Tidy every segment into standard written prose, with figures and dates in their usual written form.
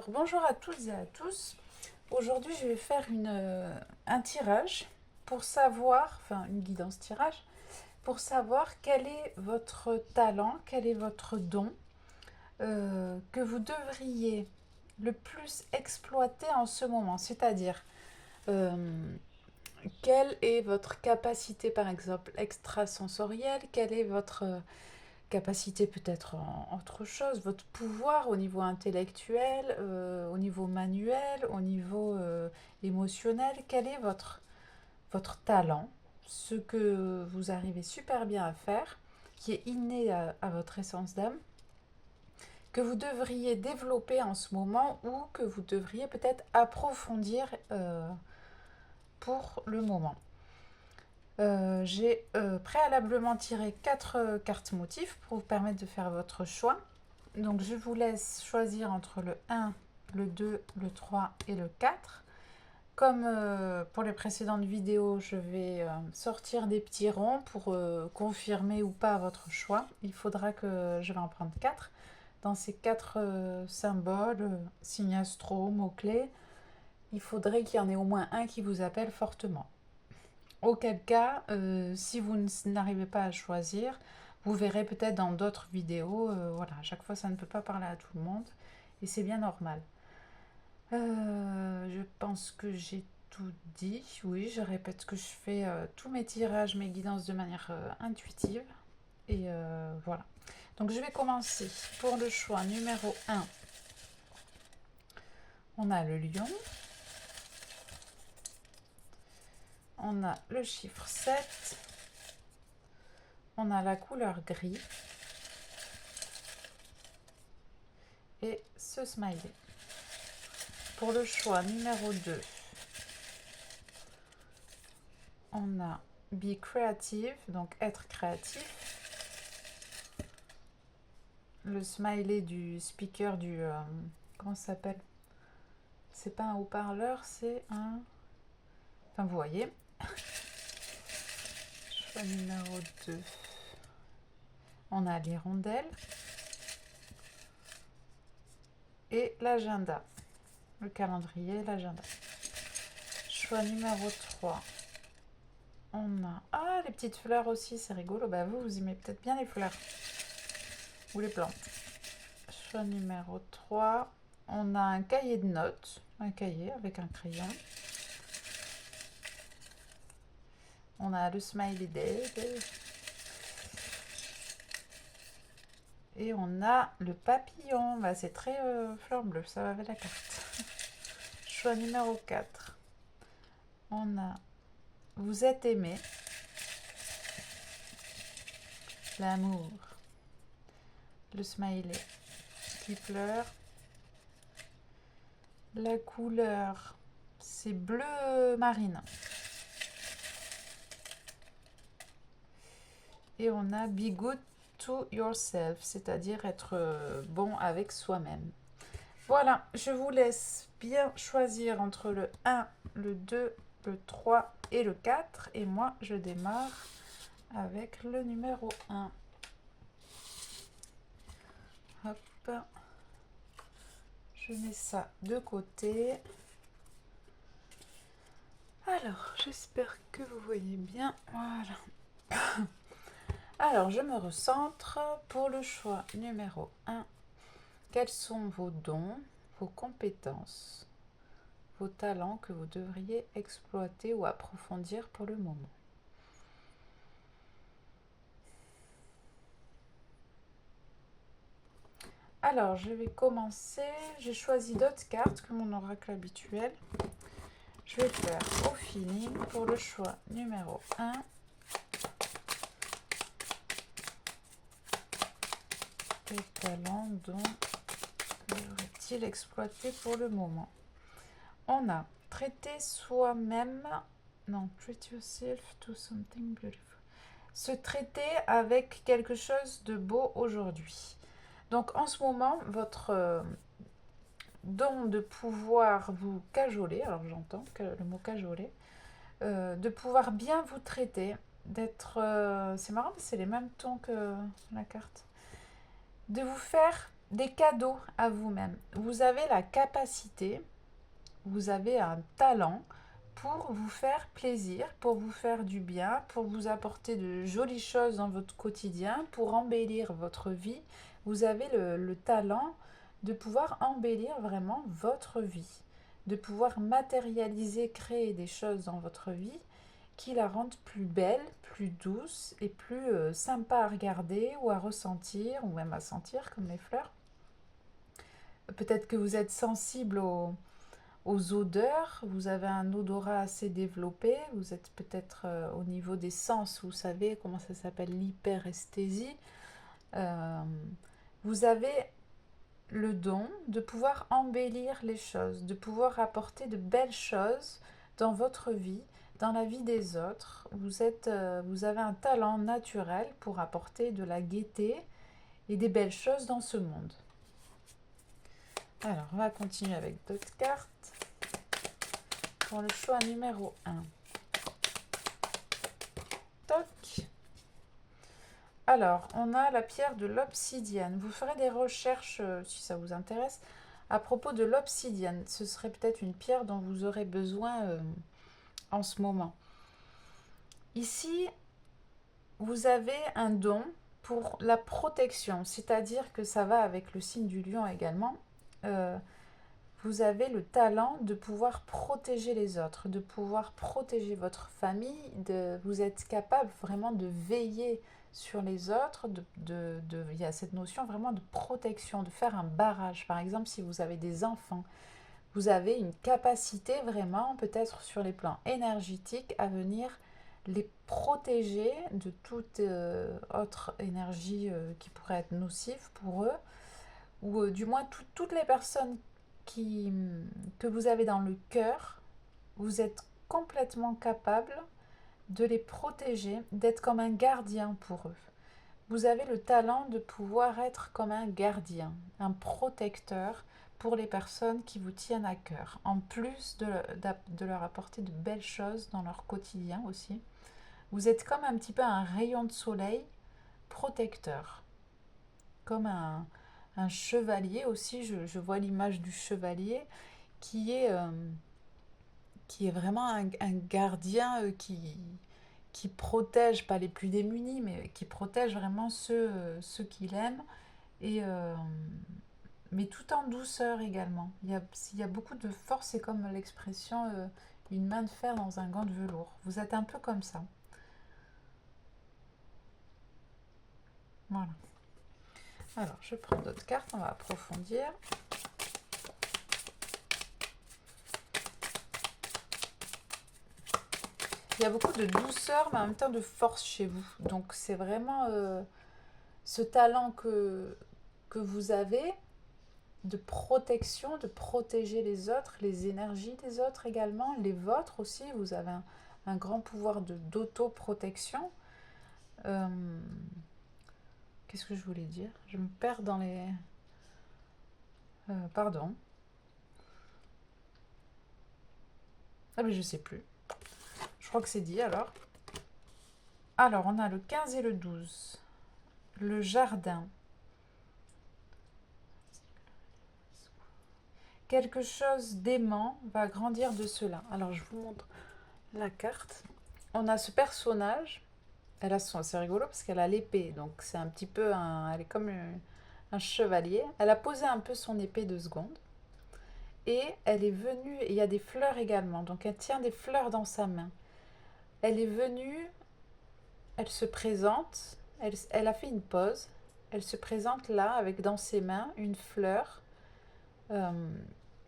Alors, bonjour à toutes et à tous. Aujourd'hui, je vais faire un tirage pour savoir, enfin une guidance tirage, pour savoir quel est votre talent, quel est votre don que vous devriez le plus exploiter en ce moment. C'est-à-dire, euh, quelle est votre capacité, par exemple, extrasensorielle, quelle est votre capacité peut-être en autre chose, votre pouvoir au niveau intellectuel, au niveau manuel, au niveau émotionnel, quel est votre talent, ce que vous arrivez super bien à faire, qui est inné à votre essence d'âme, que vous devriez développer en ce moment ou que vous devriez peut-être approfondir pour le moment. J'ai préalablement tiré 4 cartes motifs pour vous permettre de faire votre choix. Donc je vous laisse choisir entre le 1, le 2, le 3 et le 4. Comme pour les précédentes vidéos, je vais sortir des petits ronds pour confirmer ou pas votre choix. Il faudra que je vais en prendre 4. Dans ces 4 symboles, signes astro, mots-clés, il faudrait qu'il y en ait au moins un qui vous appelle fortement. Auquel cas, si vous n'arrivez pas à choisir, vous verrez peut-être dans d'autres vidéos. Voilà, à chaque fois, ça ne peut pas parler à tout le monde. Et c'est bien normal. Je pense que j'ai tout dit. Oui, je répète que je fais tous mes tirages, mes guidances de manière intuitive. Et voilà. Donc, je vais commencer. Pour le choix numéro 1, on a le lion. On a le chiffre 7. On a la couleur gris. Et ce smiley. Pour le choix numéro 2, on a Be Creative, donc être créatif. Le smiley du speaker comment ça s'appelle? C'est pas un haut-parleur, c'est un... Enfin, vous voyez. Choix numéro 2. On a l'hirondelle. Et l'agenda. Le calendrier, l'agenda. Choix numéro 3. On a... Ah, les petites fleurs aussi, c'est rigolo. Bah, vous aimez peut-être bien les fleurs. Ou les plantes. Choix numéro 3. On a un cahier de notes. Un cahier avec un crayon. On a le smiley day. Et on a le papillon. Bah, c'est très fleur bleue, ça va avec la carte. Choix numéro 4. On a vous êtes aimé. L'amour. Le smiley qui pleure. La couleur, c'est bleu marine. Et on a Be good to yourself, c'est-à-dire être bon avec soi-même. Voilà, je vous laisse bien choisir entre le 1, le 2, le 3 et le 4. Et moi, je démarre avec le numéro 1. Hop. Je mets ça de côté. Alors, j'espère que vous voyez bien. Voilà. Alors, je me recentre pour le choix numéro 1. Quels sont vos dons, vos compétences, vos talents que vous devriez exploiter ou approfondir pour le moment? Alors, je vais commencer. J'ai choisi d'autres cartes que mon oracle habituel. Je vais faire au feeling pour le choix numéro 1. Les talents dont devrait-il exploiter pour le moment? On a traiter soi-même. Non, treat yourself to something beautiful. Se traiter avec quelque chose de beau aujourd'hui. Donc en ce moment, votre don de pouvoir vous cajoler, alors j'entends le mot cajoler, de pouvoir bien vous traiter, d'être... c'est marrant, c'est les mêmes tons que la carte. De vous faire des cadeaux à vous-même. Vous avez la capacité, vous avez un talent pour vous faire plaisir, pour vous faire du bien, pour vous apporter de jolies choses dans votre quotidien, pour embellir votre vie. Vous avez le talent de pouvoir embellir vraiment votre vie, de pouvoir matérialiser, créer des choses dans votre vie qui la rendent plus belle, plus douce et plus sympa à regarder ou à ressentir ou même à sentir comme les fleurs. Peut-être que vous êtes sensible aux odeurs, vous avez un odorat assez développé, vous êtes peut-être au niveau des sens, vous savez comment ça s'appelle, l'hyperesthésie. Euh, vous avez le don de pouvoir embellir les choses, de pouvoir apporter de belles choses dans votre vie, dans la vie des autres. Vous avez un talent naturel pour apporter de la gaieté et des belles choses dans ce monde. Alors, on va continuer avec d'autres cartes. Pour le choix numéro 1. Toc. Alors, on a la pierre de l'obsidienne. Vous ferez des recherches, si ça vous intéresse, à propos de l'obsidienne. Ce serait peut-être une pierre dont vous aurez besoin en ce moment. Ici, vous avez un don pour la protection, c'est-à-dire que ça va avec le signe du lion également. Vous avez le talent de pouvoir protéger les autres, de pouvoir protéger votre famille, vous êtes capable vraiment de veiller sur les autres, il y a cette notion vraiment de protection, de faire un barrage. Par exemple, si vous avez des enfants, vous avez une capacité vraiment, peut-être sur les plans énergétiques, à venir les protéger de toute autre énergie qui pourrait être nocive pour eux, ou du moins toutes les personnes que vous avez dans le cœur, vous êtes complètement capable de les protéger, d'être comme un gardien pour eux. Vous avez le talent de pouvoir être comme un gardien, un protecteur pour les personnes qui vous tiennent à cœur, en plus de leur apporter de belles choses dans leur quotidien aussi. Vous êtes comme un petit peu un rayon de soleil protecteur, comme un chevalier aussi, je vois l'image du chevalier qui est, euh, qui est vraiment un gardien qui protège, pas les plus démunis, mais qui protège vraiment ceux qu'il aime, et, mais tout en douceur également. Il y a beaucoup de force, c'est comme l'expression une main de fer dans un gant de velours. Vous êtes un peu comme ça. Voilà. Alors, je prends d'autres cartes, on va approfondir. Il y a beaucoup de douceur, mais en même temps de force chez vous. Donc, c'est vraiment ce talent que vous avez de protection, de protéger les autres, les énergies des autres également, les vôtres aussi. Vous avez un grand pouvoir d'auto-protection. Qu'est-ce que je voulais dire? Je me perds dans les... pardon. Ah mais je sais plus. Je crois que c'est dit alors. Alors, on a le 15 et le 12. Le jardin. Quelque chose d'aimant va grandir de cela. Alors, je vous montre la carte. On a ce personnage. C'est rigolo parce qu'elle a l'épée. Donc, c'est un petit peu elle est comme un chevalier. Elle a posé un peu son épée 2 secondes. Et elle est venue, il y a des fleurs également. Donc, elle tient des fleurs dans sa main. Elle est venue, elle se présente, elle a fait une pause. Elle se présente là avec dans ses mains une fleur euh,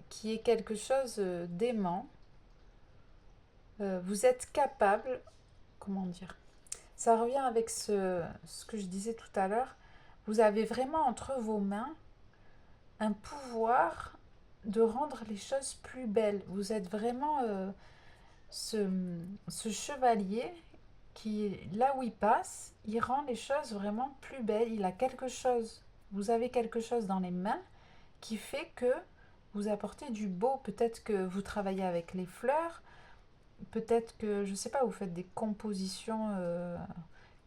qui est quelque chose d'aimant. Vous êtes capable, comment dire, ça revient avec ce que je disais tout à l'heure, vous avez vraiment entre vos mains un pouvoir de rendre les choses plus belles. Vous êtes vraiment ce, ce chevalier qui, là où il passe, il rend les choses vraiment plus belles. Il a quelque chose, vous avez quelque chose dans les mains qui fait que vous apportez du beau. Peut-être que vous travaillez avec les fleurs, peut-être que, je ne sais pas, vous faites des compositions,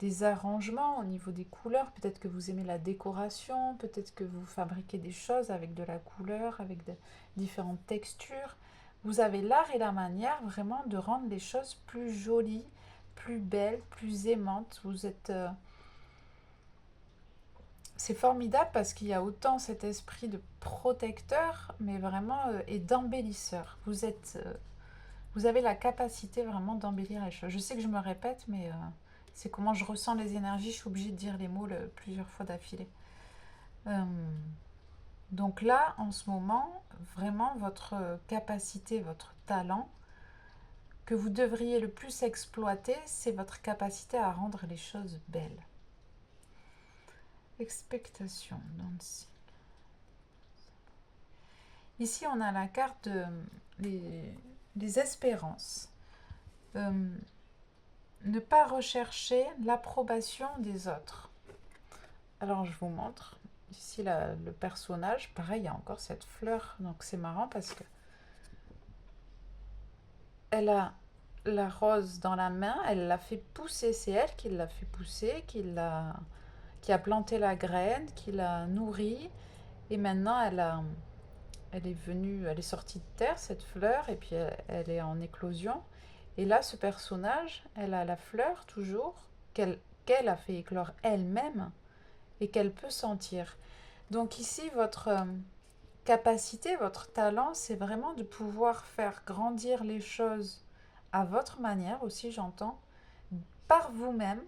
des arrangements, au niveau des couleurs. Peut-être que vous aimez la décoration, peut-être que vous fabriquez des choses avec de la couleur, avec de différentes textures. Vous avez l'art et la manière vraiment de rendre les choses plus jolies, plus belles, plus aimantes. C'est formidable parce qu'il y a autant cet esprit de protecteur, mais vraiment, et d'embellisseur. Vous avez la capacité vraiment d'embellir les choses. Je sais que je me répète, mais c'est comment je ressens les énergies. Je suis obligée de dire les mots plusieurs fois d'affilée. Euh, donc là, en ce moment, vraiment, votre capacité, votre talent que vous devriez le plus exploiter, c'est votre capacité à rendre les choses belles. Expectation, dancing. Ici, on a la carte les espérances. Ne pas rechercher l'approbation des autres. Alors, je vous montre. Ici, le personnage, pareil, il y a encore cette fleur. Donc, c'est marrant parce que elle a la rose dans la main, elle l'a fait pousser. C'est elle qui l'a fait pousser, qui a planté la graine, qui l'a nourrie. Et maintenant, elle est venue, elle est sortie de terre, cette fleur, et puis elle est en éclosion. Et là, ce personnage, elle a la fleur toujours, qu'elle a fait éclore elle-même, et qu'elle peut sentir. Donc ici, votre capacité, votre talent, c'est vraiment de pouvoir faire grandir les choses à votre manière aussi, j'entends, par vous-même,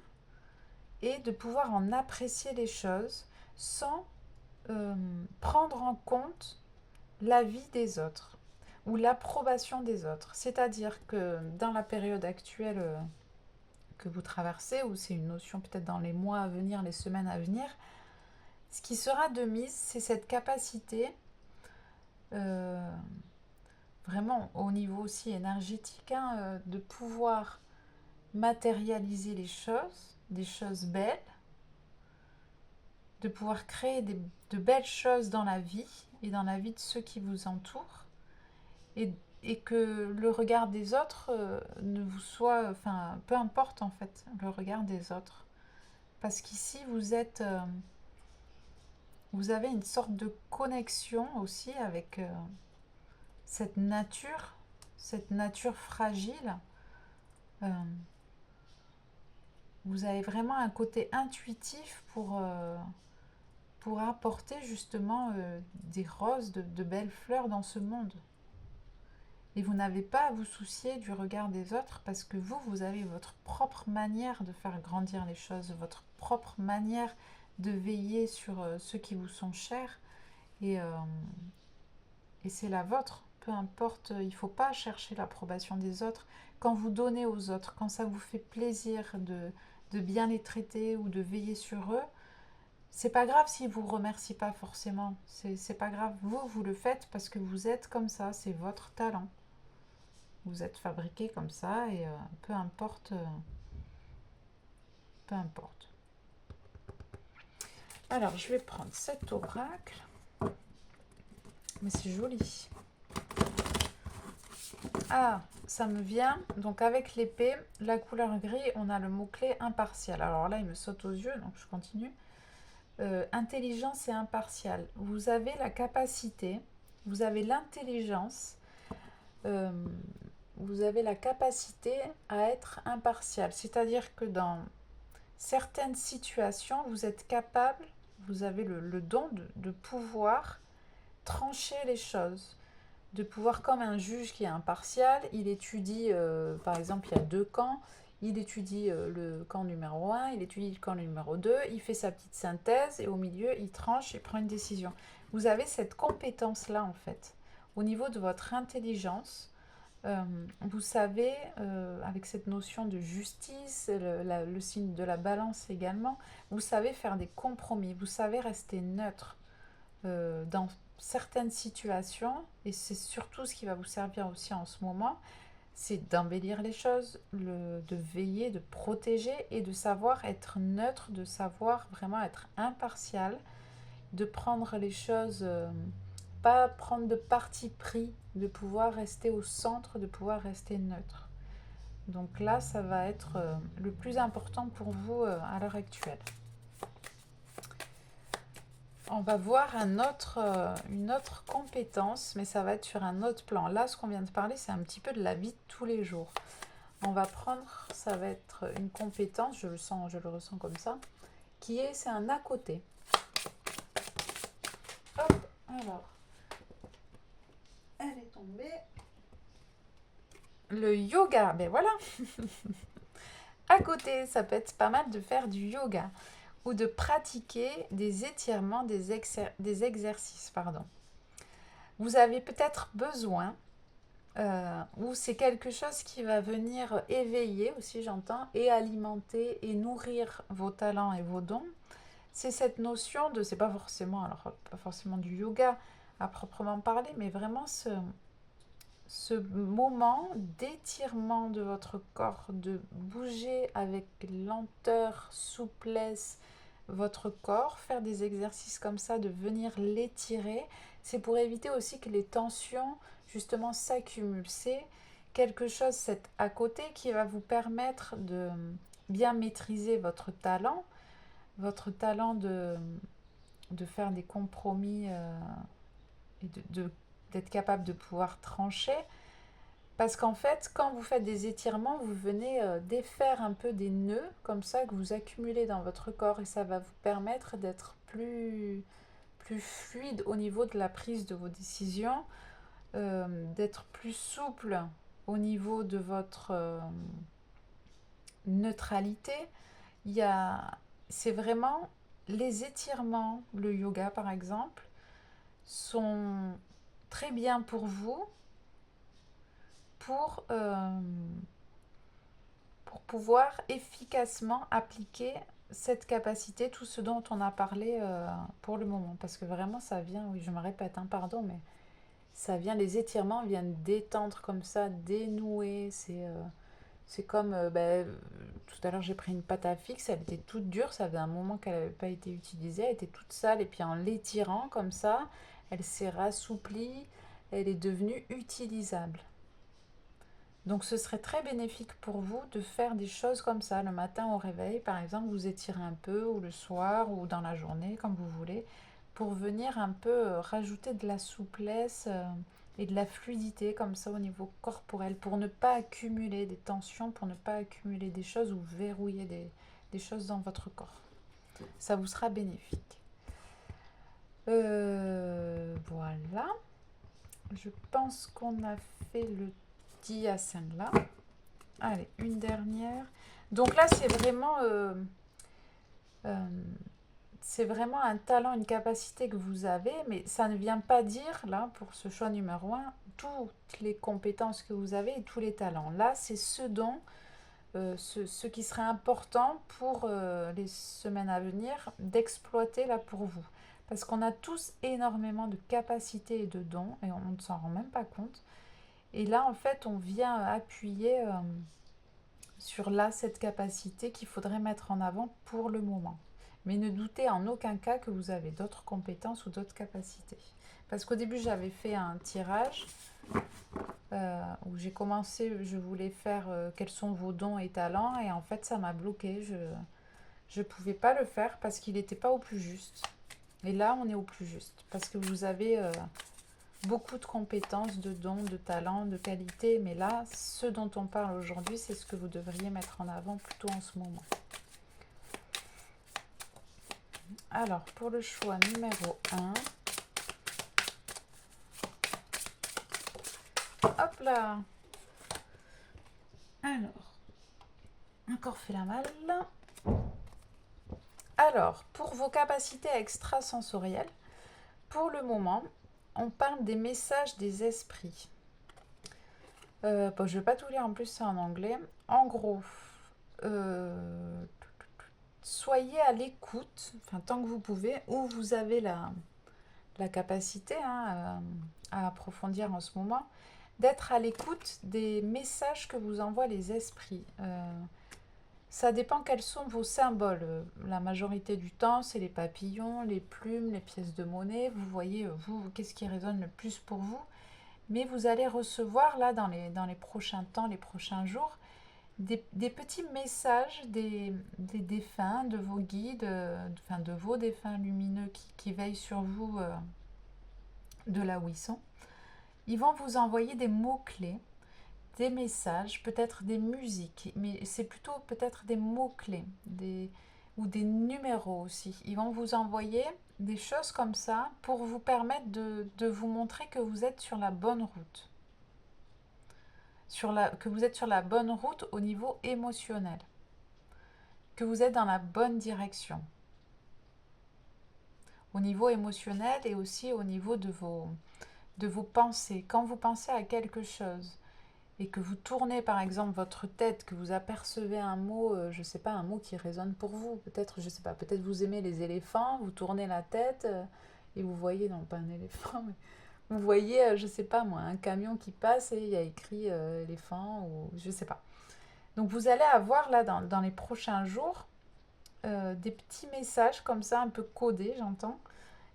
et de pouvoir en apprécier les choses sans prendre en compte l'avis des autres ou l'approbation des autres. C'est-à-dire que dans la période actuelle que vous traversez, ou c'est une notion peut-être dans les mois à venir, les semaines à venir, ce qui sera de mise, c'est cette capacité, euh, vraiment au niveau aussi énergétique, hein, de pouvoir matérialiser les choses, des choses belles, de pouvoir créer de belles choses dans la vie et dans la vie de ceux qui vous entourent, et, et que le regard des autres ne vous soit, enfin, peu importe en fait, le regard des autres. Parce qu'ici, vous avez une sorte de connexion aussi avec cette nature fragile. Euh, vous avez vraiment un côté intuitif pour apporter justement des roses, de belles fleurs dans ce monde. Et vous n'avez pas à vous soucier du regard des autres parce que vous avez votre propre manière de faire grandir les choses, votre propre manière de veiller sur ceux qui vous sont chers. Et, euh, et c'est la vôtre. Peu importe, il ne faut pas chercher l'approbation des autres. Quand vous donnez aux autres, quand ça vous fait plaisir de bien les traiter ou de veiller sur eux, c'est pas grave s'ils ne vous remercient pas forcément. C'est pas grave. Vous le faites parce que vous êtes comme ça. C'est votre talent. Vous êtes fabriqué comme ça et peu importe. Peu importe. Alors, je vais prendre cet oracle. Mais c'est joli. Ah, ça me vient. Donc, avec l'épée, la couleur gris, on a le mot-clé impartial. Alors là, il me saute aux yeux, donc je continue. Intelligence et impartial. Vous avez la capacité, vous avez l'intelligence, euh, vous avez la capacité à être impartial. C'est-à-dire que dans certaines situations, vous êtes capable, vous avez le don de pouvoir trancher les choses, de pouvoir, comme un juge qui est impartial, il étudie, par exemple, il y a deux camps, il étudie le camp numéro 1, il étudie le camp numéro 2, il fait sa petite synthèse et au milieu, il tranche et prend une décision. Vous avez cette compétence-là, en fait. Au niveau de votre intelligence, vous savez, avec cette notion de justice, le signe de la balance également, vous savez faire des compromis, vous savez rester neutre dans certaines situations, et c'est surtout ce qui va vous servir aussi en ce moment, c'est d'embellir les choses, de veiller, de protéger et de savoir être neutre, de savoir vraiment être impartial, de prendre les choses, pas prendre de parti pris, de pouvoir rester au centre, de pouvoir rester neutre. Donc là, ça va être le plus important pour vous à l'heure actuelle. On va voir une autre compétence, mais ça va être sur un autre plan. Là, ce qu'on vient de parler, c'est un petit peu de la vie de tous les jours. On va prendre, ça va être une compétence, je le ressens comme ça, c'est un à côté. Hop, alors, elle est tombée. Le yoga, ben voilà. À côté, ça peut être pas mal de faire du yoga ou de pratiquer des étirements, des exercices, pardon. Vous avez peut-être besoin, ou c'est quelque chose qui va venir éveiller aussi, j'entends, et alimenter et nourrir vos talents et vos dons. C'est cette notion de, c'est pas forcément, alors pas forcément du yoga à proprement parler, mais vraiment ce moment d'étirement de votre corps, de bouger avec lenteur, souplesse votre corps, faire des exercices comme ça, de venir l'étirer, c'est pour éviter aussi que les tensions justement s'accumulent. C'est quelque chose, c'est à côté, qui va vous permettre de bien maîtriser votre talent de faire des compromis et d'être capable de pouvoir trancher. Parce qu'en fait, quand vous faites des étirements, vous venez défaire un peu des nœuds comme ça que vous accumulez dans votre corps et ça va vous permettre d'être plus fluide au niveau de la prise de vos décisions, d'être plus souple au niveau de votre neutralité. C'est vraiment les étirements, le yoga par exemple, sont très bien pour vous pour pouvoir efficacement appliquer cette capacité, tout ce dont on a parlé pour le moment. Parce que vraiment, ça vient, oui, je me répète, hein, pardon, mais ça vient, les étirements viennent détendre comme ça, dénouer. C'est comme, tout à l'heure, j'ai pris une pâte à fixe, elle était toute dure, ça faisait un moment qu'elle n'avait pas été utilisée, elle était toute sale, et puis en l'étirant comme ça, elle s'est rassouplie, elle est devenue utilisable. Donc ce serait très bénéfique pour vous de faire des choses comme ça. Le matin au réveil, par exemple, vous étirez un peu, ou le soir, ou dans la journée, comme vous voulez, pour venir un peu rajouter de la souplesse et de la fluidité comme ça au niveau corporel, pour ne pas accumuler des tensions, pour ne pas accumuler des choses ou verrouiller des choses dans votre corps. Ça vous sera bénéfique. Voilà. Je pense qu'on a fait le diasène là. Allez, une dernière. Donc là, c'est vraiment un talent, une capacité que vous avez, mais ça ne vient pas dire, là, pour ce choix numéro un, toutes les compétences que vous avez et tous les talents. Là, c'est ce qui serait important pour les semaines à venir d'exploiter là pour vous. Parce qu'on a tous énormément de capacités et de dons, et on ne s'en rend même pas compte. Et là, en fait, on vient appuyer sur là cette capacité qu'il faudrait mettre en avant pour le moment. Mais ne doutez en aucun cas que vous avez d'autres compétences ou d'autres capacités. Parce qu'au début, j'avais fait un tirage où j'ai commencé, je voulais faire quels sont vos dons et talents, et en fait, ça m'a bloqué. Je ne pouvais pas le faire parce qu'il n'était pas au plus juste. Et là, on est au plus juste. Parce que vous avez beaucoup de compétences, de dons, de talents, de qualités. Mais là, ce dont on parle aujourd'hui, c'est ce que vous devriez mettre en avant plutôt en ce moment. Alors, pour le choix numéro 1, hop là. Alors, encore fait la malle. Alors, pour vos capacités extrasensorielles, pour le moment, on parle des messages des esprits. Je ne vais pas tout lire, en plus c'est en anglais. En gros, soyez à l'écoute, enfin tant que vous pouvez, ou vous avez la capacité à approfondir en ce moment, d'être à l'écoute des messages que vous envoient les esprits. Ça dépend quels sont vos symboles. La majorité du temps, c'est les papillons, les plumes, les pièces de monnaie. Vous voyez, vous, qu'est-ce qui résonne le plus pour vous. Mais vous allez recevoir, là, dans les prochains temps, les prochains jours, des petits messages des défunts, de vos guides, enfin de vos défunts lumineux qui veillent sur vous de là où ils sont. Ils vont vous envoyer des mots-clés, des messages, peut-être des musiques, mais c'est plutôt peut-être des mots-clés ou des numéros aussi. Ils vont vous envoyer des choses comme ça pour vous permettre de vous montrer que vous êtes sur la bonne route. Que vous êtes sur la bonne route au niveau émotionnel. Que vous êtes dans la bonne direction. Au niveau émotionnel et aussi au niveau de vos pensées. Quand vous pensez à quelque chose et que vous tournez par exemple votre tête, que vous apercevez un mot, je ne sais pas, un mot qui résonne pour vous, peut-être, je sais pas, peut-être vous aimez les éléphants, vous tournez la tête et vous voyez, non pas un éléphant, mais vous voyez, je ne sais pas moi, un camion qui passe et il y a écrit éléphant ou je ne sais pas. Donc vous allez avoir là dans les prochains jours des petits messages comme ça, un peu codés, j'entends,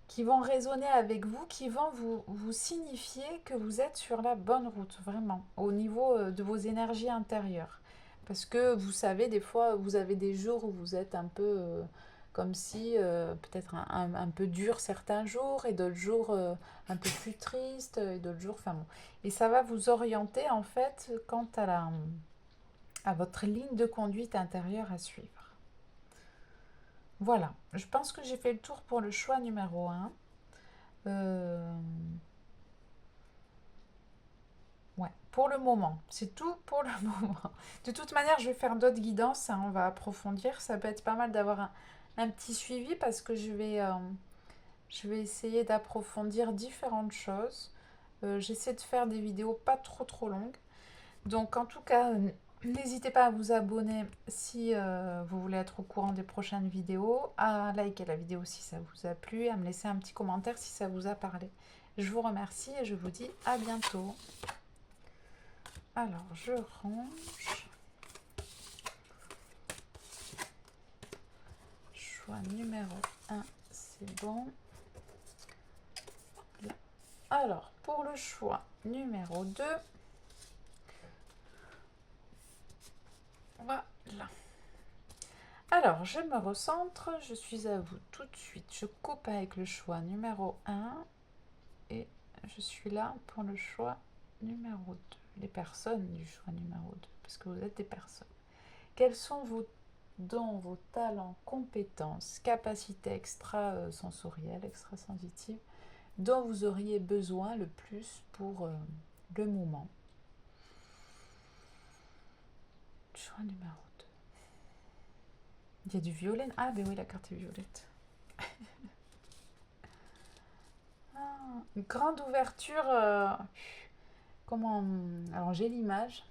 qui vont résonner avec vous, qui vont vous signifier que vous êtes sur la bonne route, vraiment, au niveau de vos énergies intérieures. Parce que vous savez, des fois, vous avez des jours où vous êtes un peu comme si, peut-être un peu dur certains jours, et d'autres jours un peu plus triste, et d'autres jours, enfin bon. Et ça va vous orienter, en fait, quant à votre ligne de conduite intérieure à suivre. Voilà, je pense que j'ai fait le tour pour le choix numéro 1. Ouais, pour le moment, c'est tout pour le moment. De toute manière, je vais faire d'autres guidances, hein, on va approfondir. Ça peut être pas mal d'avoir un petit suivi parce que je vais essayer d'approfondir différentes choses. J'essaie de faire des vidéos pas trop longues. Donc en tout cas, n'hésitez pas à vous abonner si vous voulez être au courant des prochaines vidéos, à liker la vidéo si ça vous a plu, à me laisser un petit commentaire si ça vous a parlé. Je vous remercie et je vous dis à bientôt. Alors, je range. Choix numéro 1, c'est bon. Là. Alors, pour le choix numéro 2, voilà. Alors, je me recentre, je suis à vous tout de suite. Je coupe avec le choix numéro 1 et je suis là pour le choix numéro 2. Les personnes du choix numéro 2, parce que vous êtes des personnes. Quels sont vos dons, vos talents, compétences, capacités extrasensorielles, extrasensitives, dont vous auriez besoin le plus pour le moment? Choix numéro 2. Il y a du violet. Ah, ben oui, la carte est violette. Une grande ouverture. Comment. Alors, j'ai l'image.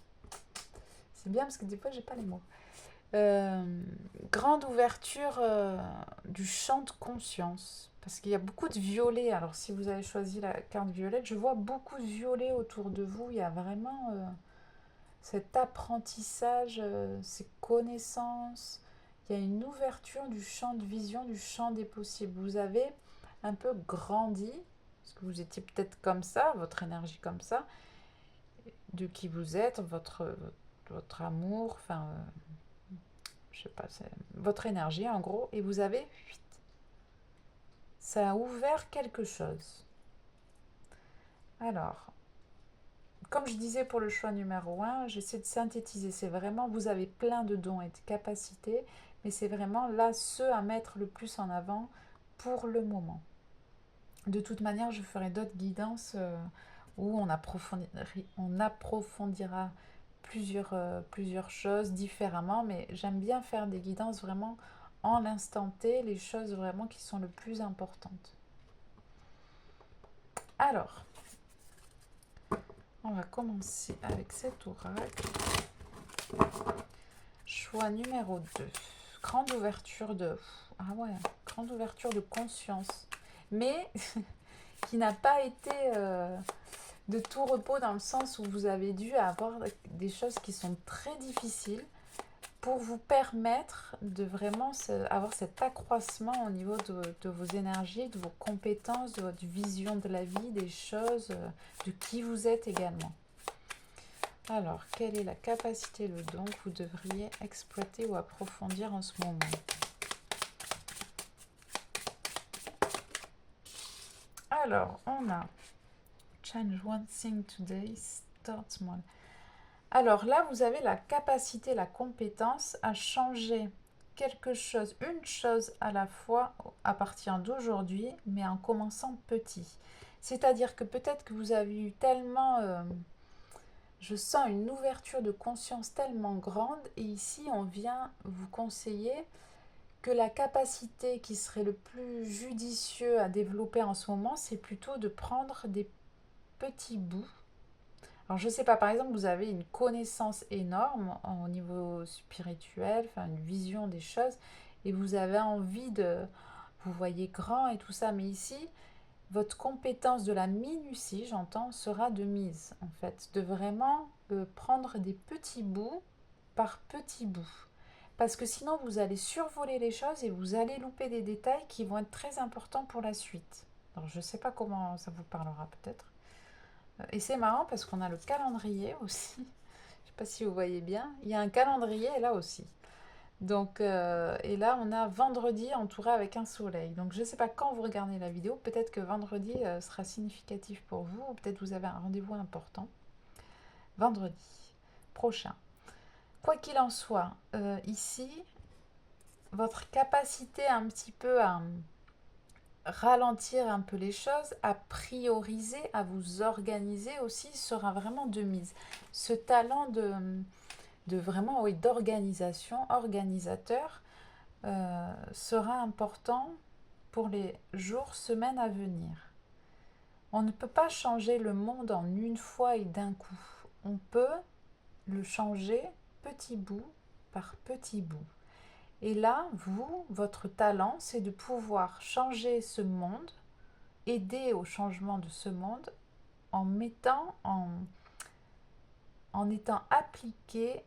C'est bien parce que des fois, j'ai pas les mots. Grande ouverture du champ de conscience. Parce qu'il y a beaucoup de violet. Alors, si vous avez choisi la carte violette, je vois beaucoup de violet autour de vous. Il y a vraiment cet apprentissage, ces connaissances. Il y a une ouverture du champ de vision, du champ des possibles. Vous avez un peu grandi, parce que vous étiez peut-être comme ça, votre énergie comme ça, de qui vous êtes, votre amour, enfin, je sais pas, c'est votre énergie en gros, et vous avez, ça a ouvert quelque chose. Alors, comme je disais pour le choix numéro 1, j'essaie de synthétiser. C'est vraiment, vous avez plein de dons et de capacités, mais c'est vraiment là ceux à mettre le plus en avant pour le moment. De toute manière, je ferai d'autres guidances où on approfondira plusieurs choses différemment, mais j'aime bien faire des guidances vraiment en l'instant T, les choses vraiment qui sont le plus importantes. Alors, on va commencer avec cet oracle. Choix numéro 2. Grande ouverture de... Ah ouais, grande ouverture de conscience. Mais qui n'a pas été de tout repos dans le sens où vous avez dû avoir des choses qui sont très difficiles pour vous permettre de vraiment avoir cet accroissement au niveau de vos énergies, de vos compétences, de votre vision de la vie, des choses, de qui vous êtes également. Alors, quelle est la capacité, le don que vous devriez exploiter ou approfondir en ce moment? Alors, on a Change one thing today, start small. Alors là, vous avez la capacité, la compétence à changer quelque chose, une chose à la fois à partir d'aujourd'hui, mais en commençant petit. C'est-à-dire que peut-être que vous avez eu tellement, je sens une ouverture de conscience tellement grande, et ici on vient vous conseiller que la capacité qui serait le plus judicieux à développer en ce moment, c'est plutôt de prendre des petits bouts. Alors je ne sais pas, par exemple, vous avez une connaissance énorme au niveau spirituel, enfin une vision des choses, et vous avez envie de, vous voyez grand et tout ça, mais ici, votre compétence de la minutie, j'entends, sera de mise, en fait, de vraiment prendre des petits bouts par petits bouts. Parce que sinon, vous allez survoler les choses et vous allez louper des détails qui vont être très importants pour la suite. Alors, je ne sais pas comment ça vous parlera peut-être. Et c'est marrant parce qu'on a le calendrier aussi. Je ne sais pas si vous voyez bien. Il y a un calendrier là aussi. Donc, et là, on a vendredi entouré avec un soleil. Donc, je ne sais pas quand vous regardez la vidéo. Peut-être que vendredi sera significatif pour vous. Ou peut-être vous avez un rendez-vous important. Vendredi prochain. Quoi qu'il en soit, ici, votre capacité un petit peu à ralentir un peu les choses, à prioriser, à vous organiser aussi sera vraiment de mise. Ce talent de vraiment, oui, d'organisation, organisateur, sera important pour les jours, semaines à venir. On ne peut pas changer le monde en une fois et d'un coup. On peut le changer petit bout par petit bout. Et là, vous, votre talent, c'est de pouvoir changer ce monde, aider au changement de ce monde en mettant, en étant appliqué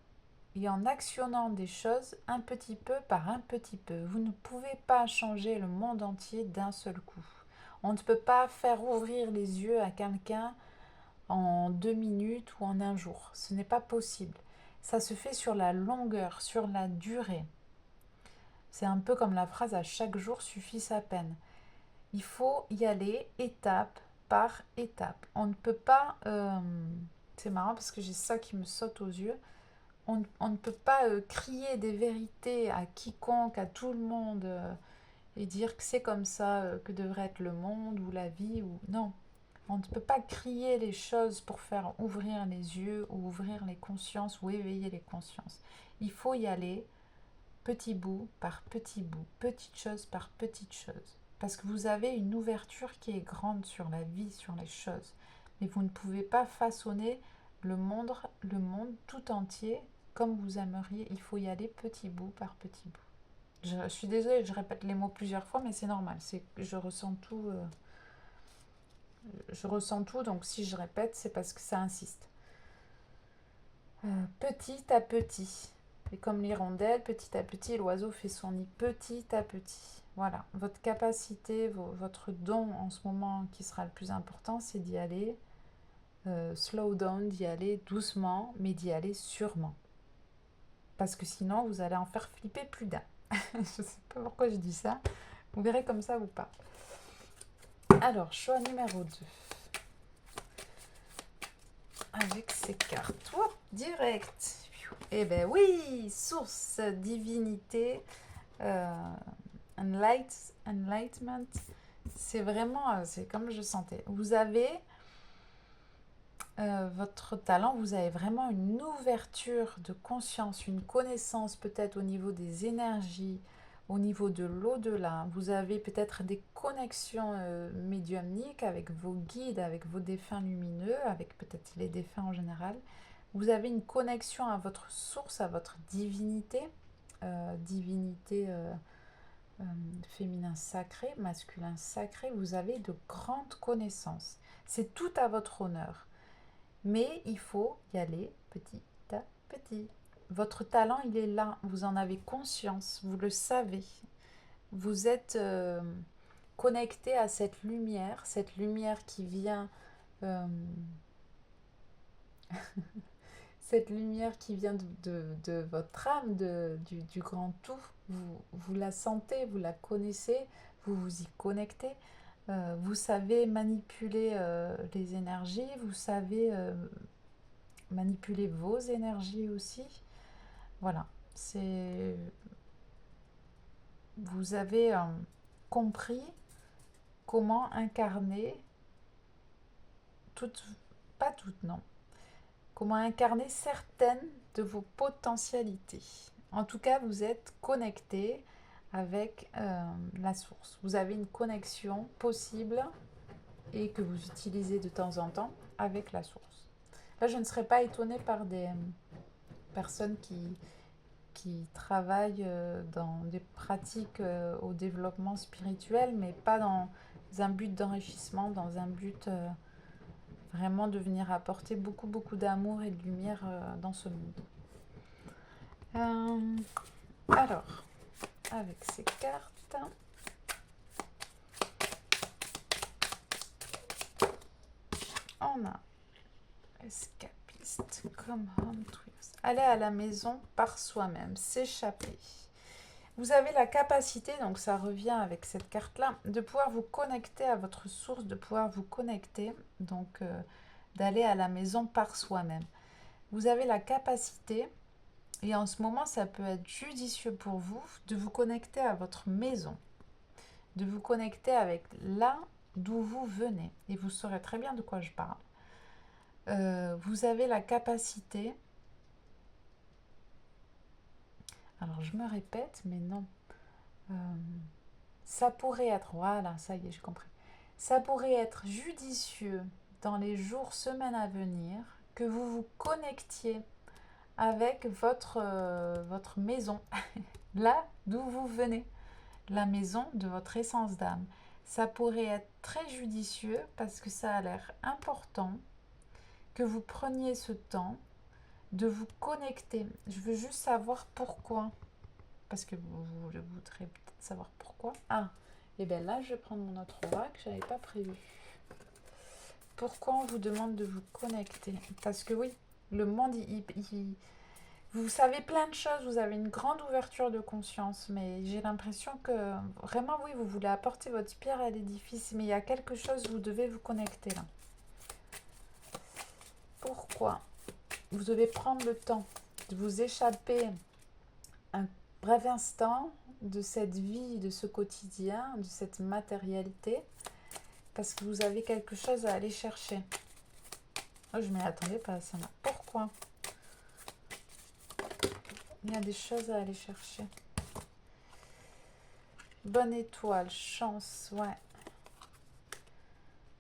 et en actionnant des choses un petit peu par un petit peu. Vous ne pouvez pas changer le monde entier d'un seul coup. On ne peut pas faire ouvrir les yeux à quelqu'un en 2 minutes ou en un jour. Ce n'est pas possible. Ça se fait sur la longueur, sur la durée. C'est un peu comme la phrase « à chaque jour suffit sa peine ». Il faut y aller étape par étape. On ne peut pas... c'est marrant parce que j'ai ça qui me saute aux yeux. On ne peut pas crier des vérités à quiconque, à tout le monde, et dire que c'est comme ça que devrait être le monde ou la vie. Ou non, on ne peut pas crier les choses pour faire ouvrir les yeux ou ouvrir les consciences ou éveiller les consciences. Il faut y aller petit bout par petit bout, petite chose par petite chose. Parce que vous avez une ouverture qui est grande sur la vie, sur les choses. Mais vous ne pouvez pas façonner le monde tout entier comme vous aimeriez. Il faut y aller petit bout par petit bout. Je suis désolée, je répète les mots plusieurs fois, mais c'est normal. Je ressens tout. Je ressens tout, donc si je répète, c'est parce que ça insiste. Petit à petit. Et comme l'hirondelle, petit à petit, l'oiseau fait son nid petit à petit. Voilà, votre capacité, votre don en ce moment qui sera le plus important, c'est d'y aller slow down, d'y aller doucement, mais d'y aller sûrement. Parce que sinon, vous allez en faire flipper plus d'un. Je ne sais pas pourquoi je dis ça. Vous verrez comme ça ou pas. Alors, choix numéro 2. Avec ces cartes. Oh, direct. Eh ben oui, source, divinité, enlightenment. C'est vraiment, c'est comme je sentais. Vous avez votre talent, vous avez vraiment une ouverture de conscience, une connaissance peut-être au niveau des énergies, au niveau de l'au-delà. Vous avez peut-être des connexions médiumniques avec vos guides, avec vos défunts lumineux, avec peut-être les défunts en général. Vous avez une connexion à votre source, à votre divinité, divinité féminin sacré, masculin sacré. Vous avez de grandes connaissances. C'est tout à votre honneur. Mais il faut y aller petit à petit. Votre talent, il est là. Vous en avez conscience. Vous le savez. Vous êtes connecté à cette lumière qui vient... cette lumière qui vient de votre âme, du grand tout, vous la sentez, vous la connaissez, vous vous y connectez. Vous savez manipuler les énergies, vous savez manipuler vos énergies aussi. Voilà, c'est vous avez compris comment incarner toutes, pas toutes, non, comment incarner certaines de vos potentialités. En tout cas, vous êtes connecté avec la source. Vous avez une connexion possible et que vous utilisez de temps en temps avec la source. Là, je ne serais pas étonnée par des personnes qui travaillent dans des pratiques au développement spirituel, mais pas dans un but d'enrichissement, dans un but vraiment de venir apporter beaucoup, beaucoup d'amour et de lumière dans ce monde. Alors, avec ces cartes, on a escapiste, come home to yourself. Aller à la maison par soi-même, s'échapper. Vous avez la capacité, donc ça revient avec cette carte-là, de pouvoir vous connecter à votre source, de pouvoir vous connecter, donc d'aller à la maison par soi-même. Vous avez la capacité, et en ce moment ça peut être judicieux pour vous, de vous connecter à votre maison, de vous connecter avec là d'où vous venez, et vous saurez très bien de quoi je parle. Vous avez la capacité, alors je me répète, mais non, ça pourrait être, voilà, ça y est, j'ai compris, ça pourrait être judicieux dans les jours, semaines à venir, que vous vous connectiez avec votre maison, là d'où vous venez, la maison de votre essence d'âme. Ça pourrait être très judicieux parce que ça a l'air important que vous preniez ce temps de vous connecter. Je veux juste savoir pourquoi. Parce que vous voudrez peut-être savoir pourquoi. Ah, et bien là, je vais prendre mon autre oracle, je n'avais pas prévu. Pourquoi on vous demande de vous connecter? Parce que oui, le monde, vous savez plein de choses, vous avez une grande ouverture de conscience, mais j'ai l'impression que vraiment, oui, vous voulez apporter votre pierre à l'édifice, mais il y a quelque chose, vous devez vous connecter là. Pourquoi? Vous devez prendre le temps de vous échapper un bref instant de cette vie, de ce quotidien, de cette matérialité, parce que vous avez quelque chose à aller chercher. Oh, je ne m'y attendais pas à ça. Pourquoi? Il y a des choses à aller chercher. Bonne étoile, chance, ouais.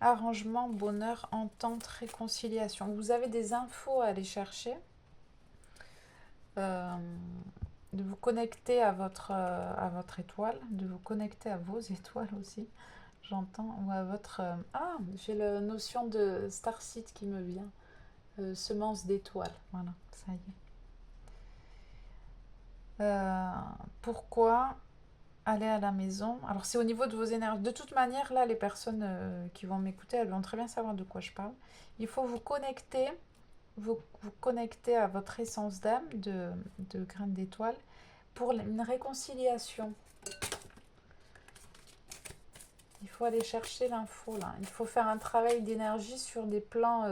Arrangement, bonheur, entente, réconciliation. Vous avez des infos à aller chercher. De vous connecter à votre étoile, de vous connecter à vos étoiles aussi, j'entends, ou à votre... ah, j'ai la notion de starseed qui me vient. Semence d'étoiles, voilà, ça y est. Pourquoi aller à la maison? Alors c'est au niveau de vos énergies. De toute manière, là, les personnes qui vont m'écouter, elles vont très bien savoir de quoi je parle. Il faut vous connecter, vous connecter à votre essence d'âme de graines d'étoiles pour une réconciliation. Il faut aller chercher l'info là. Il faut faire un travail d'énergie sur des plans...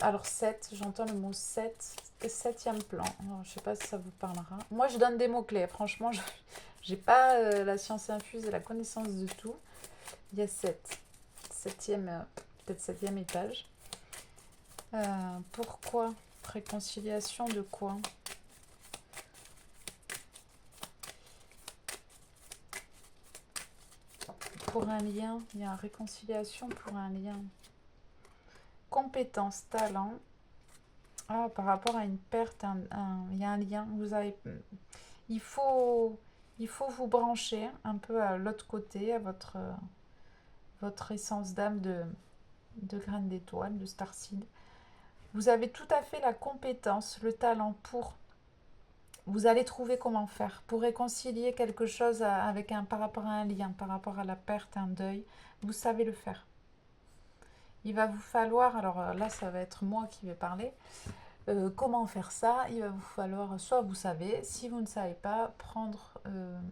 alors 7, j'entends le mot 7, 7e plan. Alors, je ne sais pas si ça vous parlera. Moi, je donne des mots-clés. Franchement, je n'ai pas la science infuse et la connaissance de tout. Il y a 7. 7e, peut-être 7e étage. Pourquoi? Réconciliation de quoi? Pour un lien. Il y a une réconciliation pour un lien. Compétence, talent. Ah, par rapport à une perte, il y a un lien. Il faut vous brancher un peu à l'autre côté, à votre essence d'âme de graines d'étoile, de starseed. Vous avez tout à fait la compétence, le talent pour... Vous allez trouver comment faire pour réconcilier quelque chose par rapport à un lien, par rapport à la perte, un deuil. Vous savez le faire. Il va vous falloir, alors là ça va être moi qui vais parler, comment faire ça? Il va vous falloir, soit vous savez, si vous ne savez pas, prendre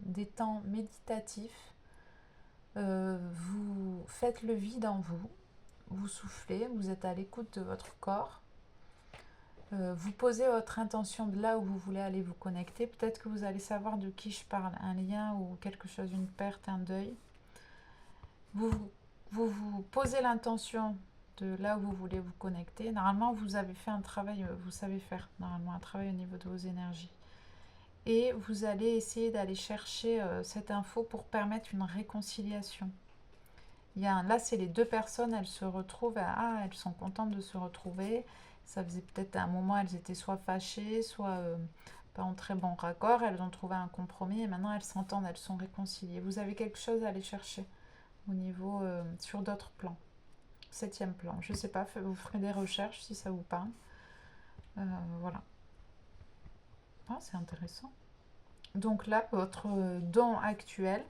des temps méditatifs. Vous faites le vide en vous, vous soufflez, vous êtes à l'écoute de votre corps. Vous posez votre intention de là où vous voulez aller vous connecter. Peut-être que vous allez savoir de qui je parle, un lien ou quelque chose, une perte, un deuil. Vous posez l'intention de là où vous voulez vous connecter. Normalement, vous avez fait un travail, vous savez faire normalement un travail au niveau de vos énergies. Et vous allez essayer d'aller chercher cette info pour permettre une réconciliation. Là, c'est les deux personnes, elles se retrouvent, elles sont contentes de se retrouver. Ça faisait peut-être un moment, elles étaient soit fâchées, soit pas en très bon raccord. Elles ont trouvé un compromis et maintenant elles s'entendent, elles sont réconciliées. Vous avez quelque chose à aller chercher au niveau, sur d'autres plans. 7e plan, je sais pas, vous ferez des recherches si ça vous parle. Voilà. Ah, c'est intéressant. Donc là, votre don actuel,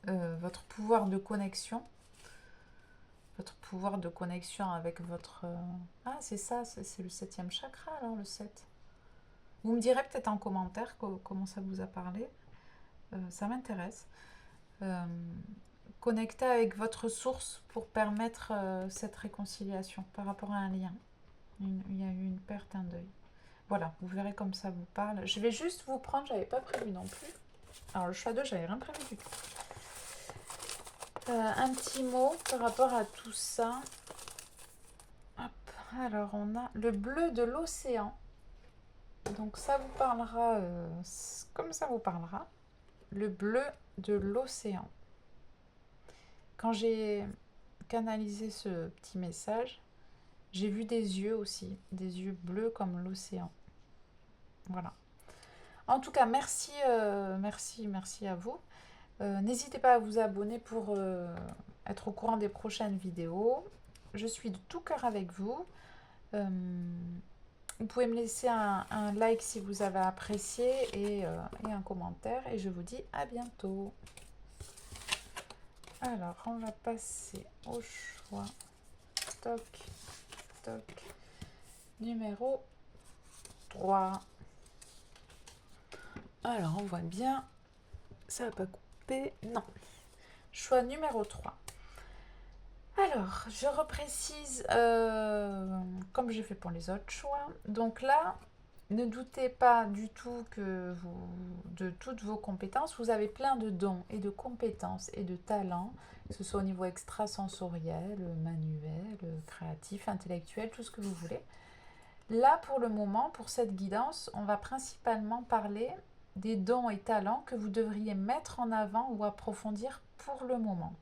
votre pouvoir de connexion, avec votre... Ah, c'est ça, c'est le 7e chakra, alors le 7. Vous me direz peut-être en commentaire comment ça vous a parlé. Ça m'intéresse. Connecter avec votre source pour permettre cette réconciliation par rapport à un lien. Il y a eu une perte, un deuil. Voilà, vous verrez comme ça vous parle. Je vais juste vous prendre, j'avais pas prévu non plus. Alors le choix 2, j'avais rien prévu du tout. Un petit mot par rapport à tout ça. Hop, alors on a le bleu de l'océan. Donc ça vous parlera comme ça vous parlera. Le bleu de l'océan. Quand j'ai canalisé ce petit message, j'ai vu des yeux aussi, des yeux bleus comme l'océan. Voilà. En tout cas, merci à vous. N'hésitez pas à vous abonner pour être au courant des prochaines vidéos. Je suis de tout cœur avec vous. Vous pouvez me laisser un like si vous avez apprécié et un commentaire. Et je vous dis à bientôt. Alors, on va passer au choix. Toc, toc. Numéro 3. Alors, on voit bien. Ça va pas couper. Non. Choix numéro 3. Alors, je reprécise comme j'ai fait pour les autres choix. Donc là, ne doutez pas du tout de toutes vos compétences. Vous avez plein de dons et de compétences et de talents, que ce soit au niveau extrasensoriel, manuel, créatif, intellectuel, tout ce que vous voulez. Là, pour le moment, pour cette guidance, on va principalement parler des dons et talents que vous devriez mettre en avant ou approfondir pour le moment.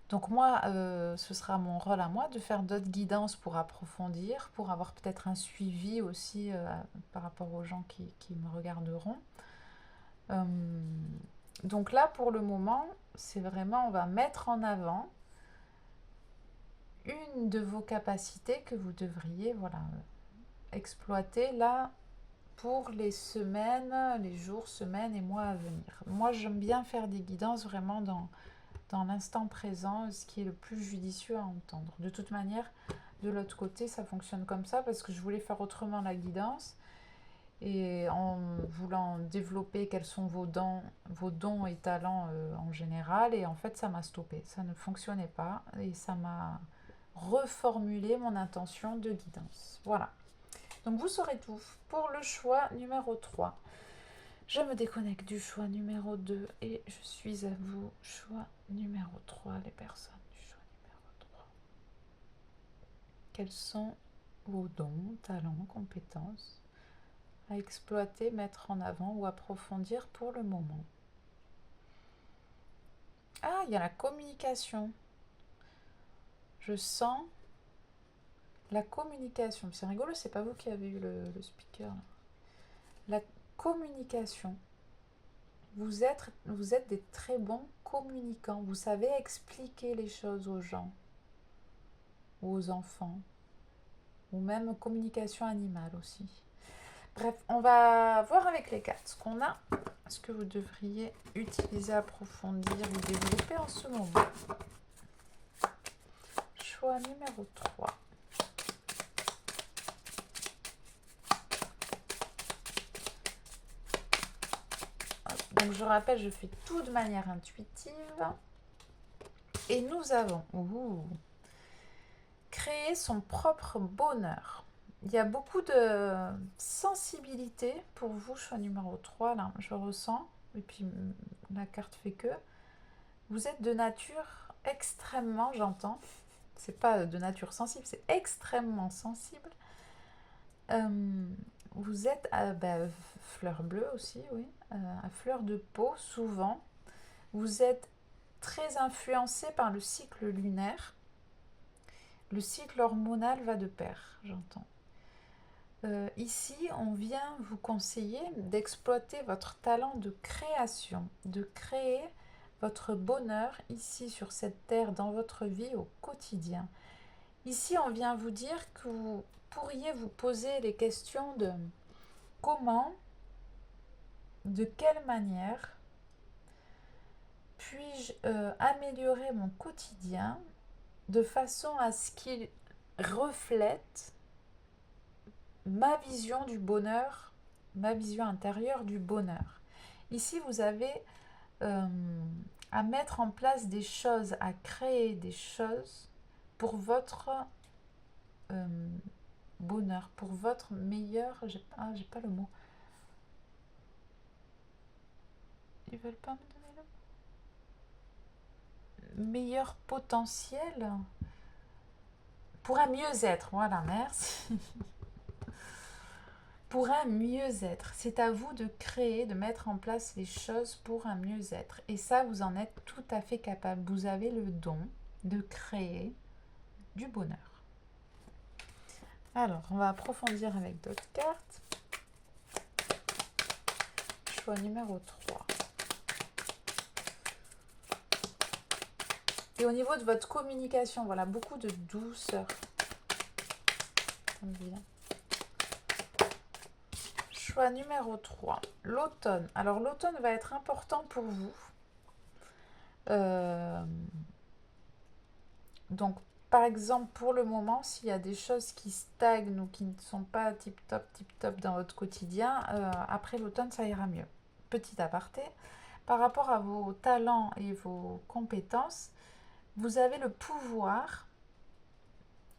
Donc moi, ce sera mon rôle à moi de faire d'autres guidances pour approfondir, pour avoir peut-être un suivi aussi par rapport aux gens qui me regarderont. Donc là, pour le moment, c'est vraiment, on va mettre en avant une de vos capacités que vous devriez exploiter là pour les semaines, les jours, semaines et mois à venir. Moi, j'aime bien faire des guidances vraiment dans l'instant présent, ce qui est le plus judicieux à entendre. De toute manière, de l'autre côté, ça fonctionne comme ça parce que je voulais faire autrement la guidance et en voulant développer quels sont vos dons et talents en général, et en fait, ça m'a stoppé. Ça ne fonctionnait pas et ça m'a reformulé mon intention de guidance. Voilà. Donc, vous saurez tout pour le choix numéro 3. Je me déconnecte du choix numéro 2 et je suis à vous. Choix numéro 3, les personnes du choix numéro 3. Quels sont vos dons, talents, compétences à exploiter, mettre en avant ou approfondir pour le moment? Ah, il y a la communication. Je sens la communication. C'est rigolo, c'est pas vous qui avez eu le speaker. Là. La communication. Vous êtes des très bons communicants. Vous savez expliquer les choses aux gens, aux enfants, ou même communication animale aussi. Bref, on va voir avec les cartes ce qu'on a, ce que vous devriez utiliser, approfondir ou développer en ce moment. Choix numéro 3. Donc je rappelle, je fais tout de manière intuitive. Et nous avons créer son propre bonheur. Il y a beaucoup de sensibilité pour vous, choix numéro 3, là, je ressens. Et puis la carte fait que. Vous êtes de nature extrêmement, j'entends. C'est pas de nature sensible, c'est extrêmement sensible. Vous êtes à fleur bleue aussi, oui, à fleur de peau, souvent. Vous êtes très influencé par le cycle lunaire. Le cycle hormonal va de pair, j'entends. Ici, on vient vous conseiller d'exploiter votre talent de création, de créer votre bonheur ici sur cette terre, dans votre vie au quotidien. Ici, on vient vous dire que vous pourriez vous poser les questions de comment, de quelle manière puis-je améliorer mon quotidien de façon à ce qu'il reflète ma vision du bonheur, ma vision intérieure du bonheur. Ici, vous avez à mettre en place des choses, à créer des choses pour votre bonheur, pour votre meilleur... j'ai pas le mot. Ils veulent pas me donner le meilleur potentiel pour un mieux-être. Voilà, merci. Pour un mieux-être. C'est à vous de créer, de mettre en place les choses pour un mieux-être. Et ça, vous en êtes tout à fait capable. Vous avez le don de créer du bonheur. Alors, on va approfondir avec d'autres cartes. Choix numéro 3. Et au niveau de votre communication, voilà, beaucoup de douceur. Choix numéro 3. L'automne. Alors, l'automne va être important pour vous. Donc, par exemple, pour le moment, s'il y a des choses qui stagnent ou qui ne sont pas tip-top dans votre quotidien, après l'automne, ça ira mieux. Petit aparté, par rapport à vos talents et vos compétences, vous avez le pouvoir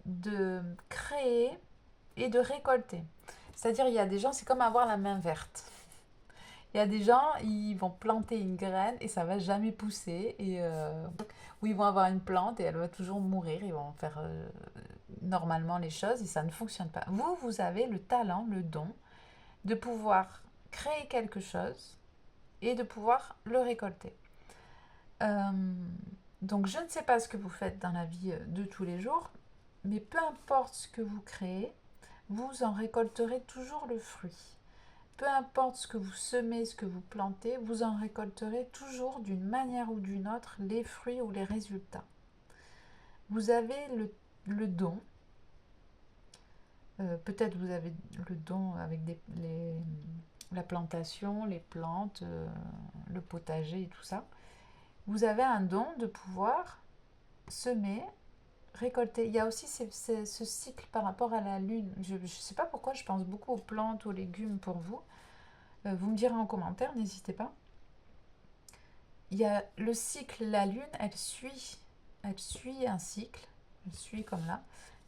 de créer et de récolter. C'est-à-dire, il y a des gens, c'est comme avoir la main verte. Il y a des gens, ils vont planter une graine et ça va jamais pousser. Ou ils vont avoir une plante et elle va toujours mourir. Ils vont faire normalement les choses et ça ne fonctionne pas. Vous avez le talent, le don de pouvoir créer quelque chose et de pouvoir le récolter. Donc je ne sais pas ce que vous faites dans la vie de tous les jours, mais peu importe ce que vous créez, vous en récolterez toujours le fruit. Peu importe ce que vous semez, ce que vous plantez, vous en récolterez toujours d'une manière ou d'une autre les fruits ou les résultats. Vous avez le don. Peut-être vous avez le don avec la plantation, les plantes, le potager et tout ça. Vous avez un don de pouvoir semer, récolter. Il y a aussi ce cycle par rapport à la lune. Je ne sais pas pourquoi je pense beaucoup aux plantes, aux légumes pour vous. Vous me direz en commentaire, n'hésitez pas. Il y a le cycle, la lune, elle suit un cycle, elle suit comme là,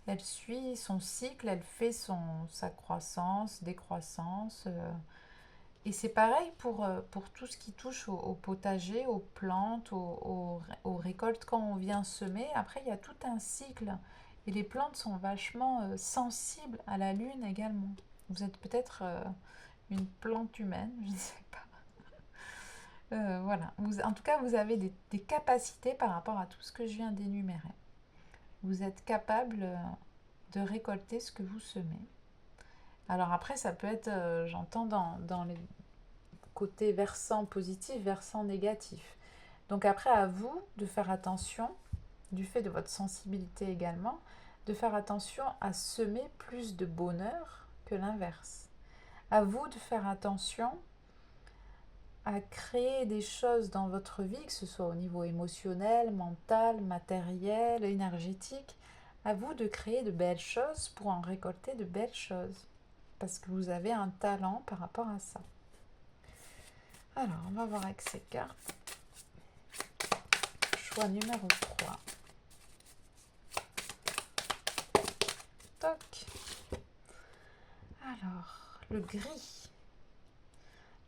elle suit son cycle, elle fait sa croissance, décroissance. Et c'est pareil pour tout ce qui touche au potager, aux plantes, aux récoltes. Quand on vient semer, après il y a tout un cycle. Et les plantes sont vachement sensibles à la lune également. Vous êtes peut-être une plante humaine, je ne sais pas. Voilà. En tout cas, vous avez des capacités par rapport à tout ce que je viens d'énumérer. Vous êtes capable de récolter ce que vous semez. Alors après, ça peut être, j'entends dans les côtés versant positif, versant négatif. Donc après, à vous de faire attention, du fait de votre sensibilité également, de faire attention à semer plus de bonheur que l'inverse. À vous de faire attention à créer des choses dans votre vie, que ce soit au niveau émotionnel, mental, matériel, énergétique, À vous de créer de belles choses pour en récolter de belles choses. Parce que vous avez un talent par rapport à ça. Alors, on va voir avec ces cartes. Choix numéro 3. Toc. Alors, le gris.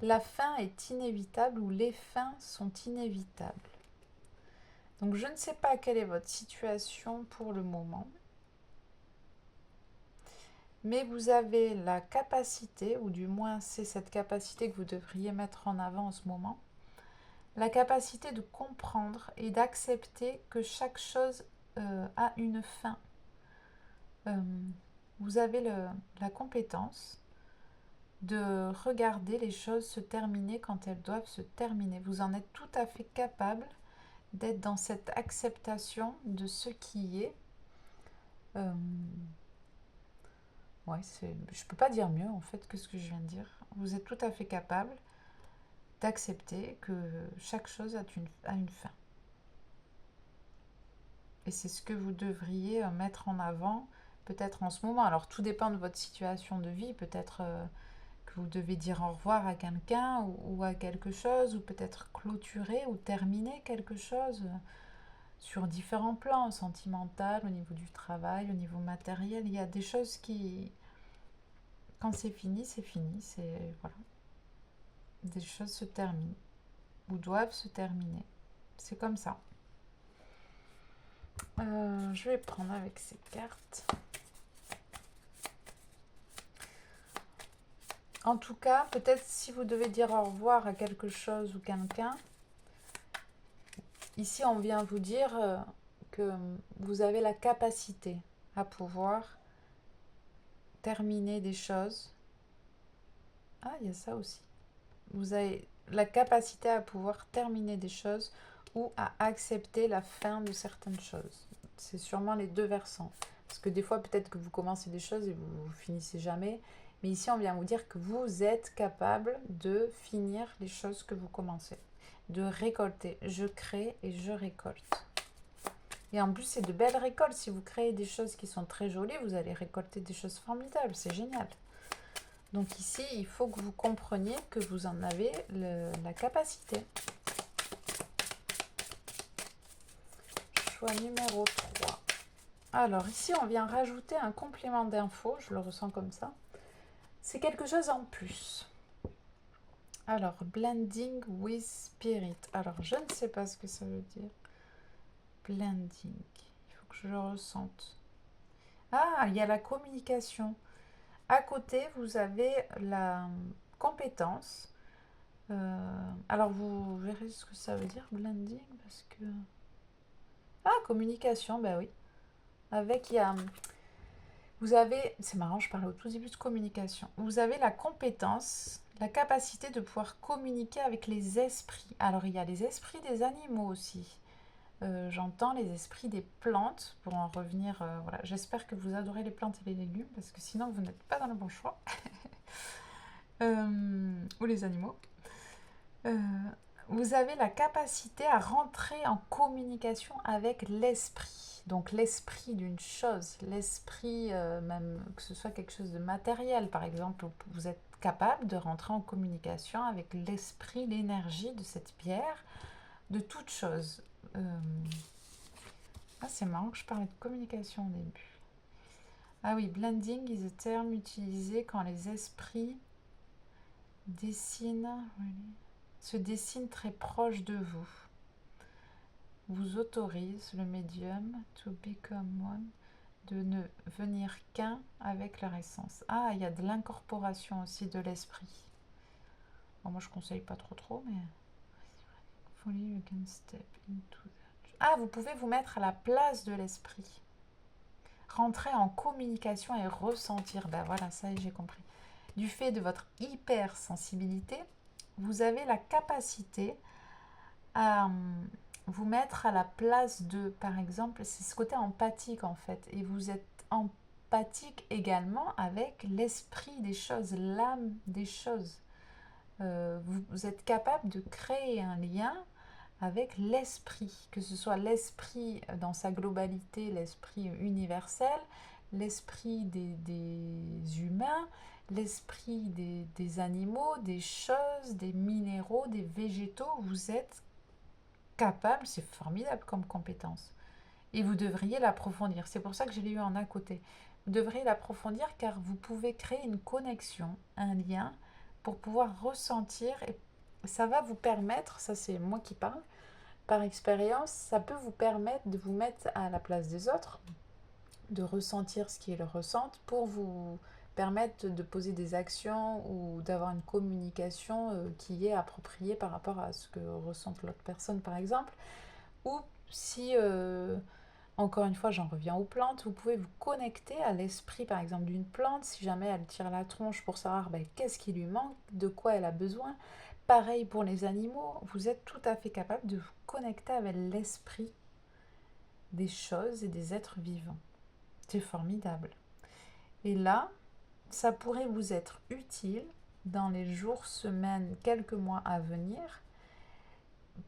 La fin est inévitable ou les fins sont inévitables. Donc, je ne sais pas quelle est votre situation pour le moment. Mais vous avez la capacité, ou du moins c'est cette capacité que vous devriez mettre en avant en ce moment, la capacité de comprendre et d'accepter que chaque chose a une fin. Vous avez la compétence de regarder les choses se terminer quand elles doivent se terminer. Vous en êtes tout à fait capable d'être dans cette acceptation de ce qui est. Ouais, je ne peux pas dire mieux en fait que ce que je viens de dire. Vous êtes tout à fait capable d'accepter que chaque chose a une fin. Et c'est ce que vous devriez mettre en avant peut-être en ce moment. Alors tout dépend de votre situation de vie. Peut-être que vous devez dire au revoir à quelqu'un ou à quelque chose, ou peut-être clôturer ou terminer quelque chose sur différents plans, sentimental, au niveau du travail, au niveau matériel. Il y a des choses qui, quand c'est fini, voilà. Des choses se terminent ou doivent se terminer. C'est comme ça. Je vais prendre avec ces cartes. En tout cas, peut-être si vous devez dire au revoir à quelque chose ou quelqu'un, ici on vient vous dire que vous avez la capacité à pouvoir terminer des choses. Ah, il y a ça aussi. Vous avez la capacité à pouvoir terminer des choses ou à accepter la fin de certaines choses. C'est sûrement les deux versants. Parce que des fois, peut-être que vous commencez des choses et vous finissez jamais. Mais ici, on vient vous dire que vous êtes capable de finir les choses que vous commencez. De récolter. Je crée et je récolte. Et en plus, c'est de belles récoltes. Si vous créez des choses qui sont très jolies, vous allez récolter des choses formidables. C'est génial. Donc ici, il faut que vous compreniez que vous en avez la capacité. Choix numéro 3. Alors ici, on vient rajouter un complément d'info, je le ressens comme ça. C'est quelque chose en plus. Alors, blending with spirit. Alors, je ne sais pas ce que ça veut dire. Blending. Il faut que je le ressente. Ah, il y a la communication. À côté, vous avez la compétence. Alors, vous verrez ce que ça veut dire, blending, parce que... Ah, communication, bah oui. Avec, vous avez, c'est marrant, je parlais au tout début de communication. Vous avez la compétence, la capacité de pouvoir communiquer avec les esprits. Alors, il y a les esprits des animaux aussi. J'entends les esprits des plantes, pour en revenir, voilà. J'espère que vous adorez les plantes et les légumes, parce que sinon, vous n'êtes pas dans le bon choix. Ou les animaux. Vous avez la capacité à rentrer en communication avec l'esprit. Donc l'esprit d'une chose, l'esprit, même que ce soit quelque chose de matériel, par exemple, vous êtes capable de rentrer en communication avec l'esprit, l'énergie de cette pierre, de toute chose. Ah, c'est marrant que je parlais de communication au début. Ah oui, blending is a terme utilisé quand les esprits se dessinent très proche de vous. Vous autorise le médium to become one, de ne venir qu'un avec leur essence. Ah, il y a de l'incorporation aussi de l'esprit. Bon, moi, je conseille pas trop, mais... Fully you can step into that. Ah, vous pouvez vous mettre à la place de l'esprit. Rentrer en communication et ressentir. Ben voilà, ça y est, j'ai compris. Du fait de votre hypersensibilité, vous avez la capacité à vous mettre à la place de, par exemple, c'est ce côté empathique en fait, et vous êtes empathique également avec l'esprit des choses, l'âme des choses. Vous êtes capable de créer un lien avec l'esprit, que ce soit l'esprit dans sa globalité, l'esprit universel, l'esprit des humains, l'esprit des animaux, des choses, des minéraux, des végétaux. Vous êtes capable, c'est formidable comme compétence. Et vous devriez l'approfondir. C'est pour ça que je l'ai eu en à côté. Vous devriez l'approfondir car vous pouvez créer une connexion, un lien pour pouvoir ressentir et ça va vous permettre, ça c'est moi qui parle, par expérience, ça peut vous permettre de vous mettre à la place des autres, de ressentir ce qu'ils ressentent pour vous permettre de poser des actions ou d'avoir une communication qui est appropriée par rapport à ce que ressent l'autre personne par exemple. Ou si, encore une fois j'en reviens aux plantes, vous pouvez vous connecter à l'esprit par exemple d'une plante si jamais elle tire la tronche pour savoir qu'est-ce qui lui manque, de quoi elle a besoin. Pareil pour les animaux, vous êtes tout à fait capable de vous connecter avec l'esprit des choses et des êtres vivants. C'est formidable. Et là, ça pourrait vous être utile dans les jours, semaines, quelques mois à venir.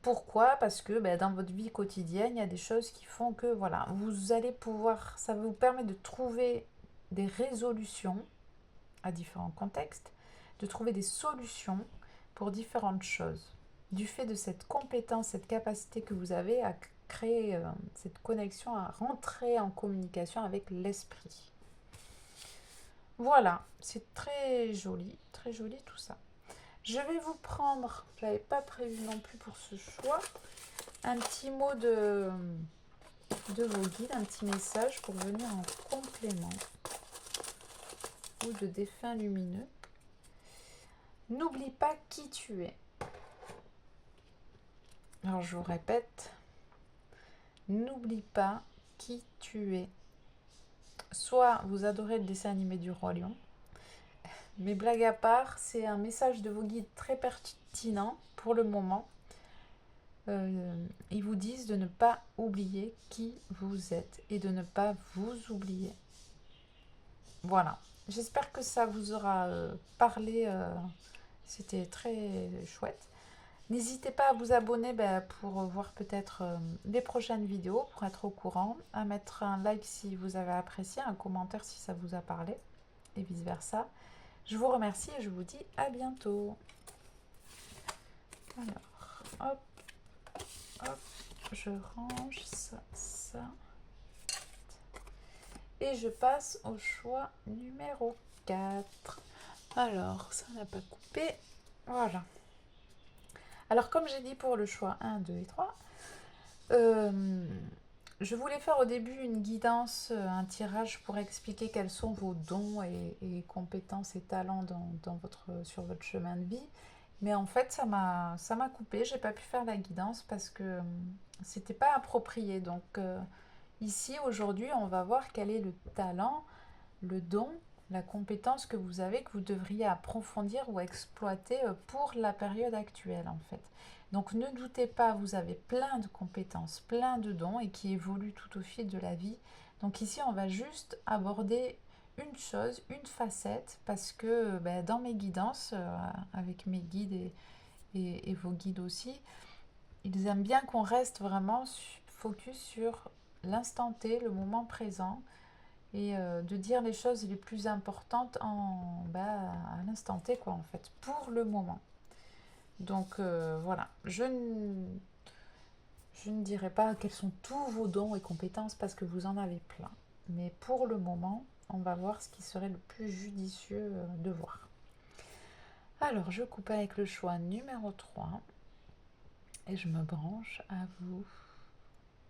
Pourquoi? Parce que dans votre vie quotidienne, il y a des choses qui font que voilà, vous allez pouvoir, ça va vous permettre de trouver des résolutions à différents contextes, de trouver des solutions pour différentes choses. Du fait de cette compétence, cette capacité que vous avez à créer cette connexion, à rentrer en communication avec l'esprit. Voilà, c'est très joli tout ça. Je vais vous prendre, je n'avais pas prévu non plus pour ce choix, un petit mot de vos guides, un petit message pour venir en complément ou de défunt lumineux. N'oublie pas qui tu es. Alors je vous répète, n'oublie pas qui tu es. Soit vous adorez le dessin animé du Roi Lion, mais blague à part, c'est un message de vos guides très pertinent pour le moment. Ils vous disent de ne pas oublier qui vous êtes et de ne pas vous oublier. Voilà, j'espère que ça vous aura parlé, c'était très chouette. N'hésitez pas à vous abonner pour voir peut-être les prochaines vidéos, pour être au courant, à mettre un like si vous avez apprécié, un commentaire si ça vous a parlé, et vice-versa. Je vous remercie et je vous dis à bientôt. Alors, hop, hop, je range ça. Et je passe au choix numéro 4. Alors, ça n'a pas coupé. Voilà. Alors, comme j'ai dit pour le choix 1, 2 et 3, je voulais faire au début une guidance, un tirage pour expliquer quels sont vos dons et compétences et talents sur votre chemin de vie. Mais en fait, ça m'a coupé. J'ai pas pu faire la guidance parce que c'était pas approprié. Donc, ici, aujourd'hui, on va voir quel est le talent, le don, la compétence que vous avez, que vous devriez approfondir ou exploiter pour la période actuelle en fait. Donc ne doutez pas, vous avez plein de compétences, plein de dons et qui évoluent tout au fil de la vie. Donc ici, on va juste aborder une chose, une facette, parce que dans mes guidances, avec mes guides et vos guides aussi, ils aiment bien qu'on reste vraiment focus sur l'instant T, le moment présent, et de dire les choses les plus importantes à l'instant T, quoi, en fait, pour le moment. Donc voilà, je ne dirai pas quels sont tous vos dons et compétences parce que vous en avez plein. Mais pour le moment, on va voir ce qui serait le plus judicieux de voir. Alors, je coupe avec le choix numéro 3 et je me branche à vous,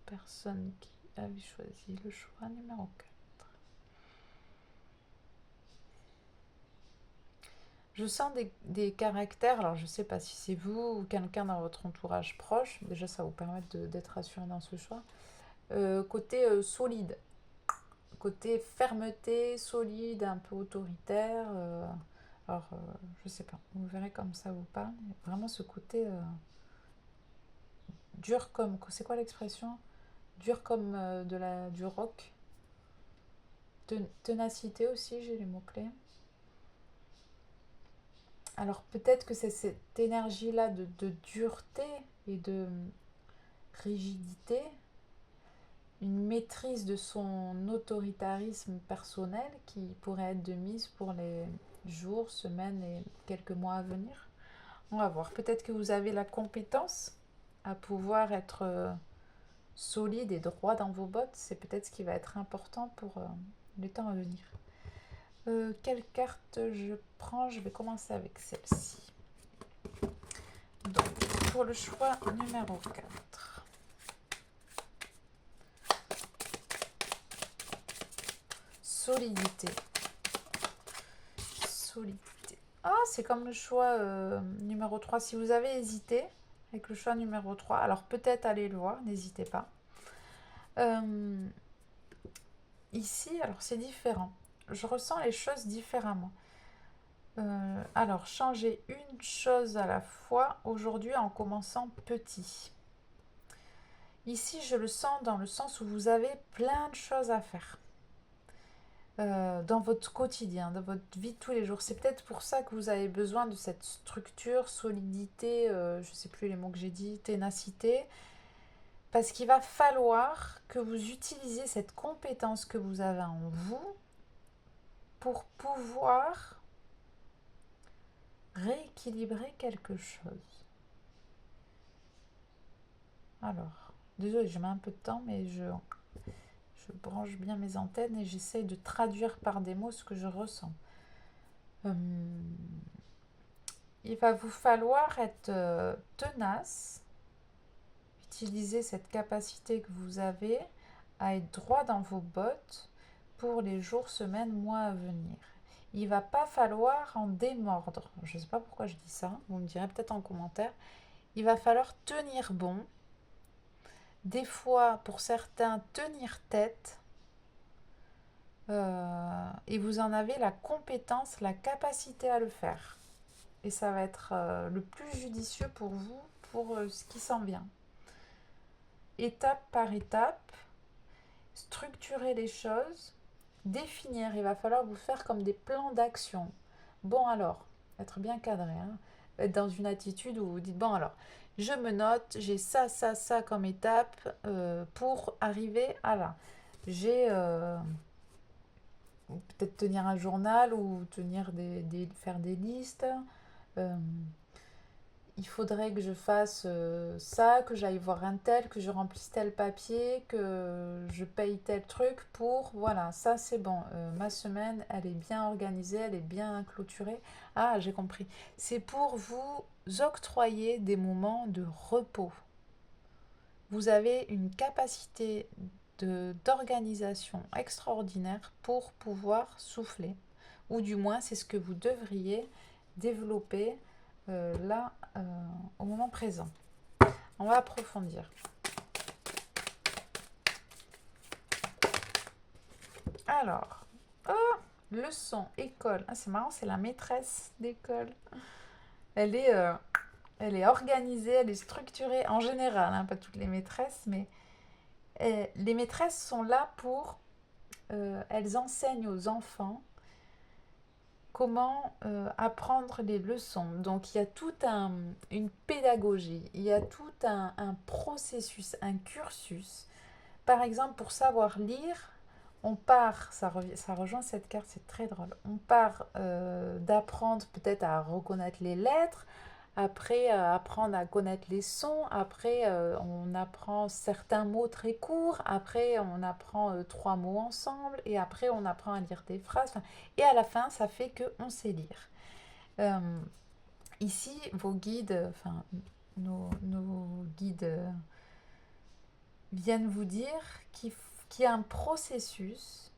personne qui avait choisi le choix numéro 4. Je sens des caractères, alors je ne sais pas si c'est vous ou quelqu'un dans votre entourage proche, déjà ça va vous permettre d'être rassuré dans ce choix. Côté solide, côté fermeté, solide, un peu autoritaire. Alors je ne sais pas, vous verrez comme ça vous parle. Vraiment ce côté dur comme, c'est quoi l'expression? Dur comme du roc. Ténacité aussi, j'ai les mots-clés. Alors peut-être que c'est cette énergie-là de dureté et rigidité, une maîtrise de son autoritarisme personnel qui pourrait être de mise pour les jours, semaines et quelques mois à venir. On va voir. Peut-être que vous avez la compétence à pouvoir être solide et droit dans vos bottes. C'est peut-être ce qui va être important pour les temps à venir. Quelle carte je prends? Je vais commencer avec celle-ci. Donc, pour le choix numéro 4. Solidité. Solidité. Ah, c'est comme le choix numéro 3. Si vous avez hésité avec le choix numéro 3, alors peut-être allez le voir, n'hésitez pas. Ici, alors c'est différent. Je ressens les choses différemment. Alors, changer une chose à la fois aujourd'hui en commençant petit. Ici, je le sens dans le sens où vous avez plein de choses à faire dans votre quotidien, dans votre vie de tous les jours. C'est peut-être pour ça que vous avez besoin de cette structure, solidité, je ne sais plus les mots que j'ai dit, ténacité, parce qu'il va falloir que vous utilisiez cette compétence que vous avez en vous pour pouvoir rééquilibrer quelque chose. Alors, désolé, je mets un peu de temps, mais je branche bien mes antennes et j'essaye de traduire par des mots ce que je ressens. Il va vous falloir être tenace, utiliser cette capacité que vous avez à être droit dans vos bottes pour les jours, semaines, mois à venir. Il ne va pas falloir en démordre. Je ne sais pas pourquoi je dis ça, vous me direz peut-être en commentaire. Il va falloir tenir bon. Des fois, pour certains, tenir tête. Et vous en avez la compétence, la capacité à le faire. Et ça va être le plus judicieux pour vous, pour ce qui s'en vient. Étape par étape, structurer les choses, définir. Il va falloir vous faire comme des plans d'action. Bon alors, être bien cadré, hein, être dans une attitude où vous dites, bon alors, je me note, j'ai ça, ça, ça comme étape pour arriver à là. J'ai... peut-être tenir un journal ou faire des listes. Il faudrait que je fasse ça, que j'aille voir un tel, que je remplisse tel papier, que je paye tel truc pour... Voilà, ça c'est bon. Ma semaine, elle est bien organisée, elle est bien clôturée. Ah, j'ai compris. C'est pour vous octroyer des moments de repos. Vous avez une capacité d'organisation extraordinaire pour pouvoir souffler. Ou du moins, c'est ce que vous devriez développer là, au moment présent. On va approfondir. Alors, leçon, école. Ah, c'est marrant, c'est la maîtresse d'école. Elle est organisée, elle est structurée en général, hein, pas toutes les maîtresses, mais les maîtresses sont là pour... elles enseignent aux enfants comment apprendre les leçons. Donc il y a toute une pédagogie, il y a tout un processus, un cursus. Par exemple, pour savoir lire, on part, ça rejoint cette carte, c'est très drôle, on part d'apprendre peut-être à reconnaître les lettres, après apprendre à connaître les sons, après on apprend certains mots très courts, après on apprend 3 mots ensemble, et après on apprend à lire des phrases, et à la fin ça fait qu'on sait lire. Ici, vos guides, nos guides viennent vous dire qu'il y a un processus,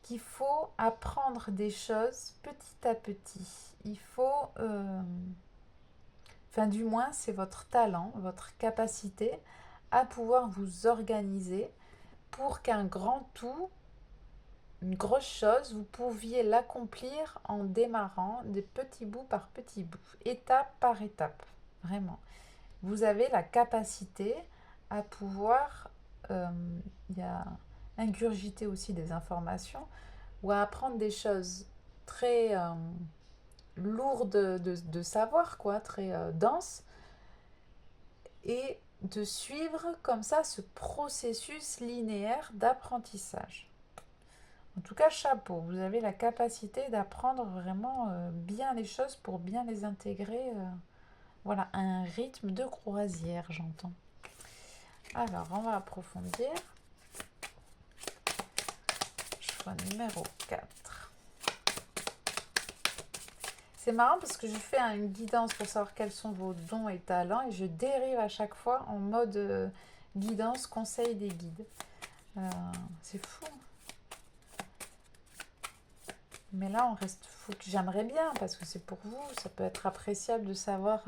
qu'il faut apprendre des choses petit à petit. Il faut... du moins, c'est votre talent, votre capacité à pouvoir vous organiser pour qu'un grand tout, une grosse chose, vous pouviez l'accomplir en démarrant des petits bouts par petits bouts, étape par étape, vraiment. Vous avez la capacité à pouvoir ingurgiter aussi des informations ou à apprendre des choses très lourdes de savoir, quoi, très denses, et de suivre comme ça ce processus linéaire d'apprentissage. En tout cas, chapeau, vous avez la capacité d'apprendre vraiment bien les choses pour bien les intégrer. Voilà, un rythme de croisière, j'entends. Alors, on va approfondir. Choix numéro 4. C'est marrant parce que je fais une guidance pour savoir quels sont vos dons et talents et je dérive à chaque fois en mode guidance, conseil des guides. C'est fou. Mais là, on reste fou. J'aimerais bien parce que c'est pour vous. Ça peut être appréciable de savoir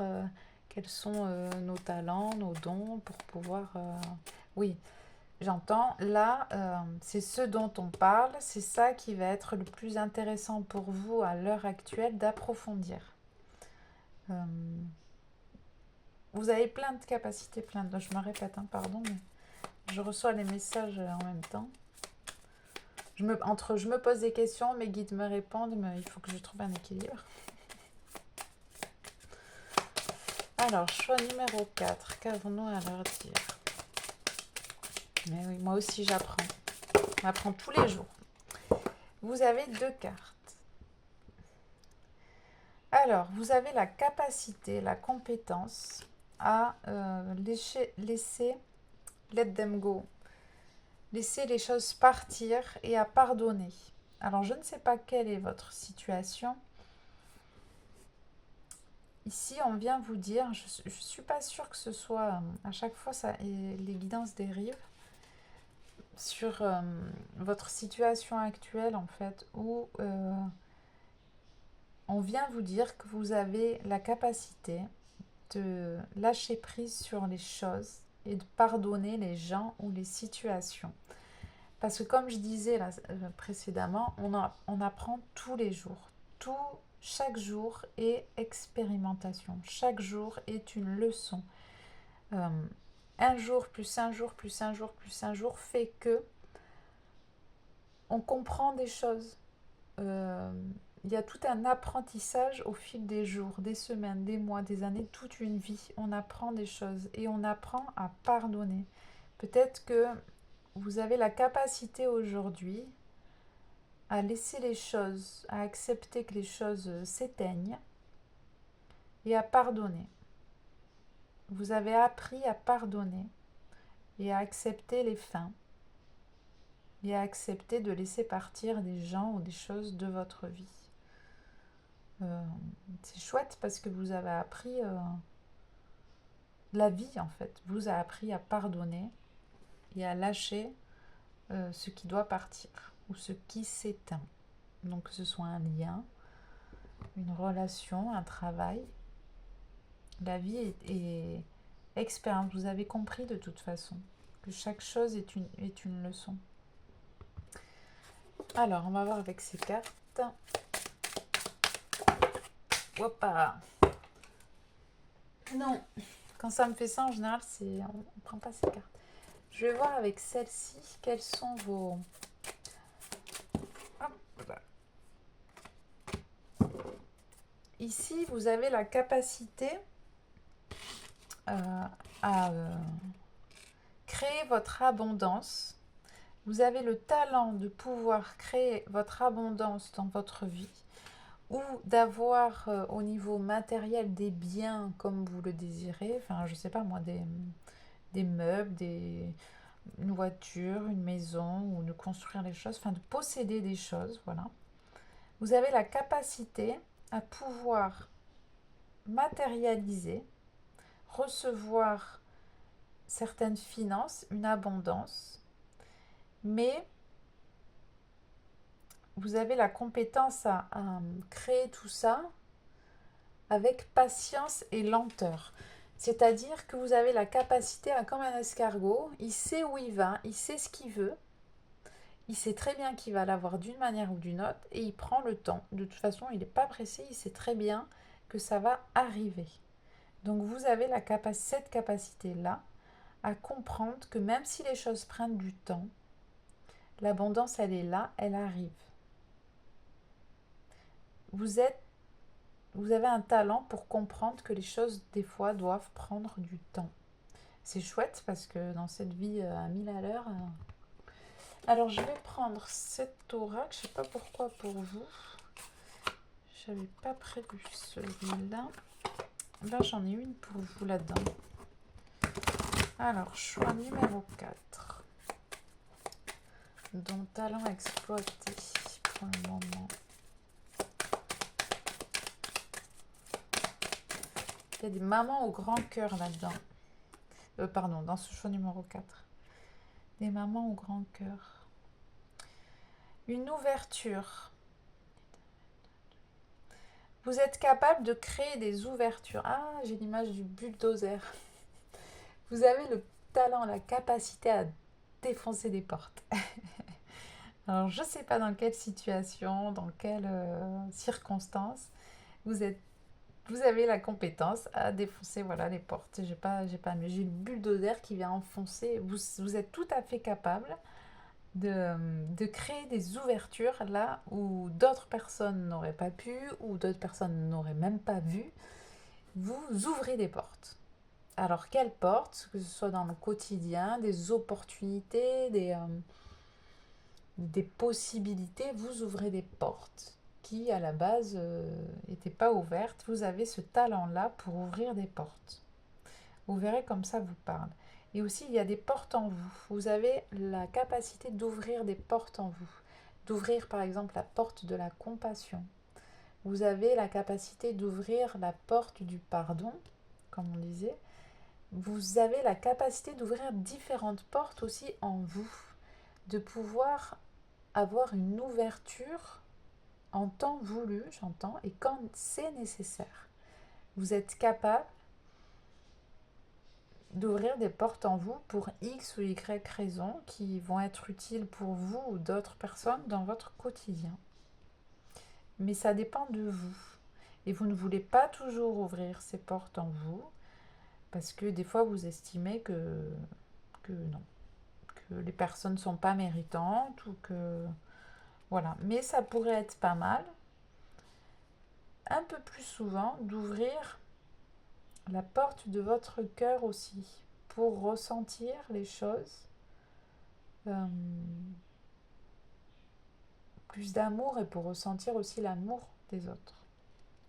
quels sont nos talents, nos dons pour pouvoir... Oui, j'entends. Là, c'est ce dont on parle. C'est ça qui va être le plus intéressant pour vous à l'heure actuelle d'approfondir. Vous avez plein de capacités, plein de... Je me répète, hein, pardon, mais je reçois les messages en même temps. Je me pose des questions, mes guides me répondent, mais il faut que je trouve un équilibre. Alors, choix numéro 4, qu'avons-nous à leur dire? Mais oui, moi aussi j'apprends. On apprend tous les jours. Vous avez 2 cartes. Alors, vous avez la capacité, la compétence à laisser let them go, laisser les choses partir et à pardonner. Alors, je ne sais pas quelle est votre situation. Ici, on vient vous dire, je ne suis pas sûre que ce soit, à chaque fois, les guidances dérivent sur votre situation actuelle, en fait, où on vient vous dire que vous avez la capacité de lâcher prise sur les choses et de pardonner les gens ou les situations. Parce que comme je disais là, précédemment, on apprend tous les jours. Chaque jour est expérimentation. Chaque jour est une leçon. Un jour plus un jour plus un jour plus un jour fait que on comprend des choses. Il y a tout un apprentissage au fil des jours, des semaines, des mois, des années, toute une vie. On apprend des choses et on apprend à pardonner. Peut-être que vous avez la capacité aujourd'hui à laisser les choses, à accepter que les choses s'éteignent et à pardonner. Vous avez appris à pardonner et à accepter les fins et à accepter de laisser partir des gens ou des choses de votre vie. C'est chouette parce que vous avez appris la vie en fait, vous a appris à pardonner et à lâcher ce qui doit partir ou ce qui s'éteint. Donc que ce soit un lien, une relation, un travail, la vie est expérience. Vous avez compris de toute façon que chaque chose est une leçon. Alors, on va voir avec ces cartes. Hoppa. Non, quand ça me fait ça, en général, on ne prend pas ces cartes. Je vais voir avec celle-ci, quels sont vos... Hop là. Ici, vous avez la capacité à créer votre abondance. Vous avez le talent de pouvoir créer votre abondance dans votre vie ou d'avoir au niveau matériel des biens comme vous le désirez. Enfin, je sais pas moi, des meubles, une voiture, une maison ou de construire des choses, enfin de posséder des choses, voilà. Vous avez la capacité à pouvoir matérialiser, recevoir certaines finances, une abondance, mais vous avez la compétence à créer tout ça avec patience et lenteur. C'est-à-dire que vous avez la capacité à, comme un escargot, il sait où il va, il sait ce qu'il veut, il sait très bien qu'il va l'avoir d'une manière ou d'une autre et il prend le temps. De toute façon, il n'est pas pressé, il sait très bien que ça va arriver. Donc vous avez cette capacité-là à comprendre que même si les choses prennent du temps, l'abondance, elle est là, elle arrive. Vous avez un talent pour comprendre que les choses, des fois, doivent prendre du temps. C'est chouette parce que dans cette vie à 1000 à l'heure. Alors je vais prendre cet oracle, je sais pas pourquoi pour vous. J'avais pas prévu celui-là. Là j'en ai une pour vous là-dedans. Alors choix numéro 4. Dont talent exploité pour le moment. Il y a des mamans au grand cœur là-dedans. Pardon, dans ce choix numéro 4. Des mamans au grand cœur. Une ouverture. Vous êtes capable de créer des ouvertures. Ah, j'ai l'image du bulldozer. Vous avez le talent, la capacité à défoncer des portes. Alors, je ne sais pas dans quelle situation, dans quelles circonstances vous avez la compétence à défoncer voilà, les portes. Mais j'ai le bulldozer qui vient enfoncer. Vous êtes tout à fait capable de créer des ouvertures là où d'autres personnes n'auraient pas pu ou d'autres personnes n'auraient même pas vu. Vous ouvrez des portes. Alors, quelles portes? Que ce soit dans le quotidien, des opportunités, des possibilités, vous ouvrez des portes qui, à la base, n'étaient pas ouvertes. Vous avez ce talent-là pour ouvrir des portes. Vous verrez comme ça vous parle. Et aussi, il y a des portes en vous. Vous avez la capacité d'ouvrir des portes en vous. D'ouvrir, par exemple, la porte de la compassion. Vous avez la capacité d'ouvrir la porte du pardon, comme on disait. Vous avez la capacité d'ouvrir différentes portes aussi en vous. De pouvoir avoir une ouverture en temps voulu, j'entends, et quand c'est nécessaire. Vous êtes capable d'ouvrir des portes en vous pour X ou Y raisons qui vont être utiles pour vous ou d'autres personnes dans votre quotidien. Mais ça dépend de vous. Et vous ne voulez pas toujours ouvrir ces portes en vous parce que des fois vous estimez que non, que les personnes ne sont pas méritantes ou que... Voilà. Mais ça pourrait être pas mal, un peu plus souvent, d'ouvrir la porte de votre cœur aussi pour ressentir les choses. Plus d'amour et pour ressentir aussi l'amour des autres,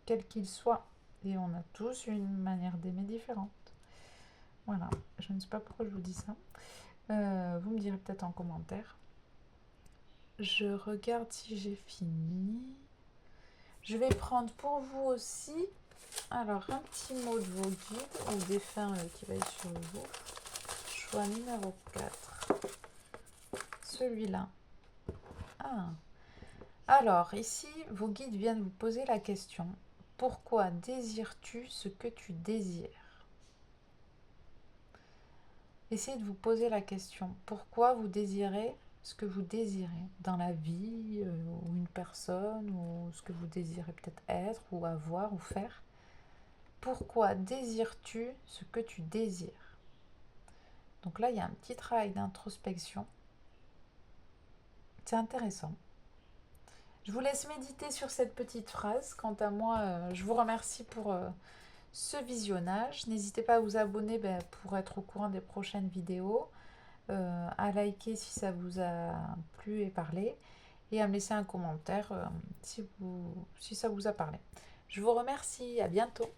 quel qu'il soit. Et on a tous une manière d'aimer différente. Voilà, je ne sais pas pourquoi je vous dis ça. Vous me direz peut-être en commentaire. Je regarde si j'ai fini. Je vais prendre pour vous aussi, alors un petit mot de vos guides ou défunts qui va être sur vous. Choix numéro 4. Celui-là. Ah. Alors, ici, vos guides viennent vous poser la question. Pourquoi désires-tu ce que tu désires? Essayez de vous poser la question. Pourquoi vous désirez ce que vous désirez dans la vie, ou une personne, ou ce que vous désirez peut-être être, ou avoir, ou faire? Pourquoi désires-tu ce que tu désires? Donc là, il y a un petit travail d'introspection. C'est intéressant. Je vous laisse méditer sur cette petite phrase. Quant à moi, je vous remercie pour ce visionnage. N'hésitez pas à vous abonner pour être au courant des prochaines vidéos, à liker si ça vous a plu et parlé, et à me laisser un commentaire si ça vous a parlé. Je vous remercie, à bientôt.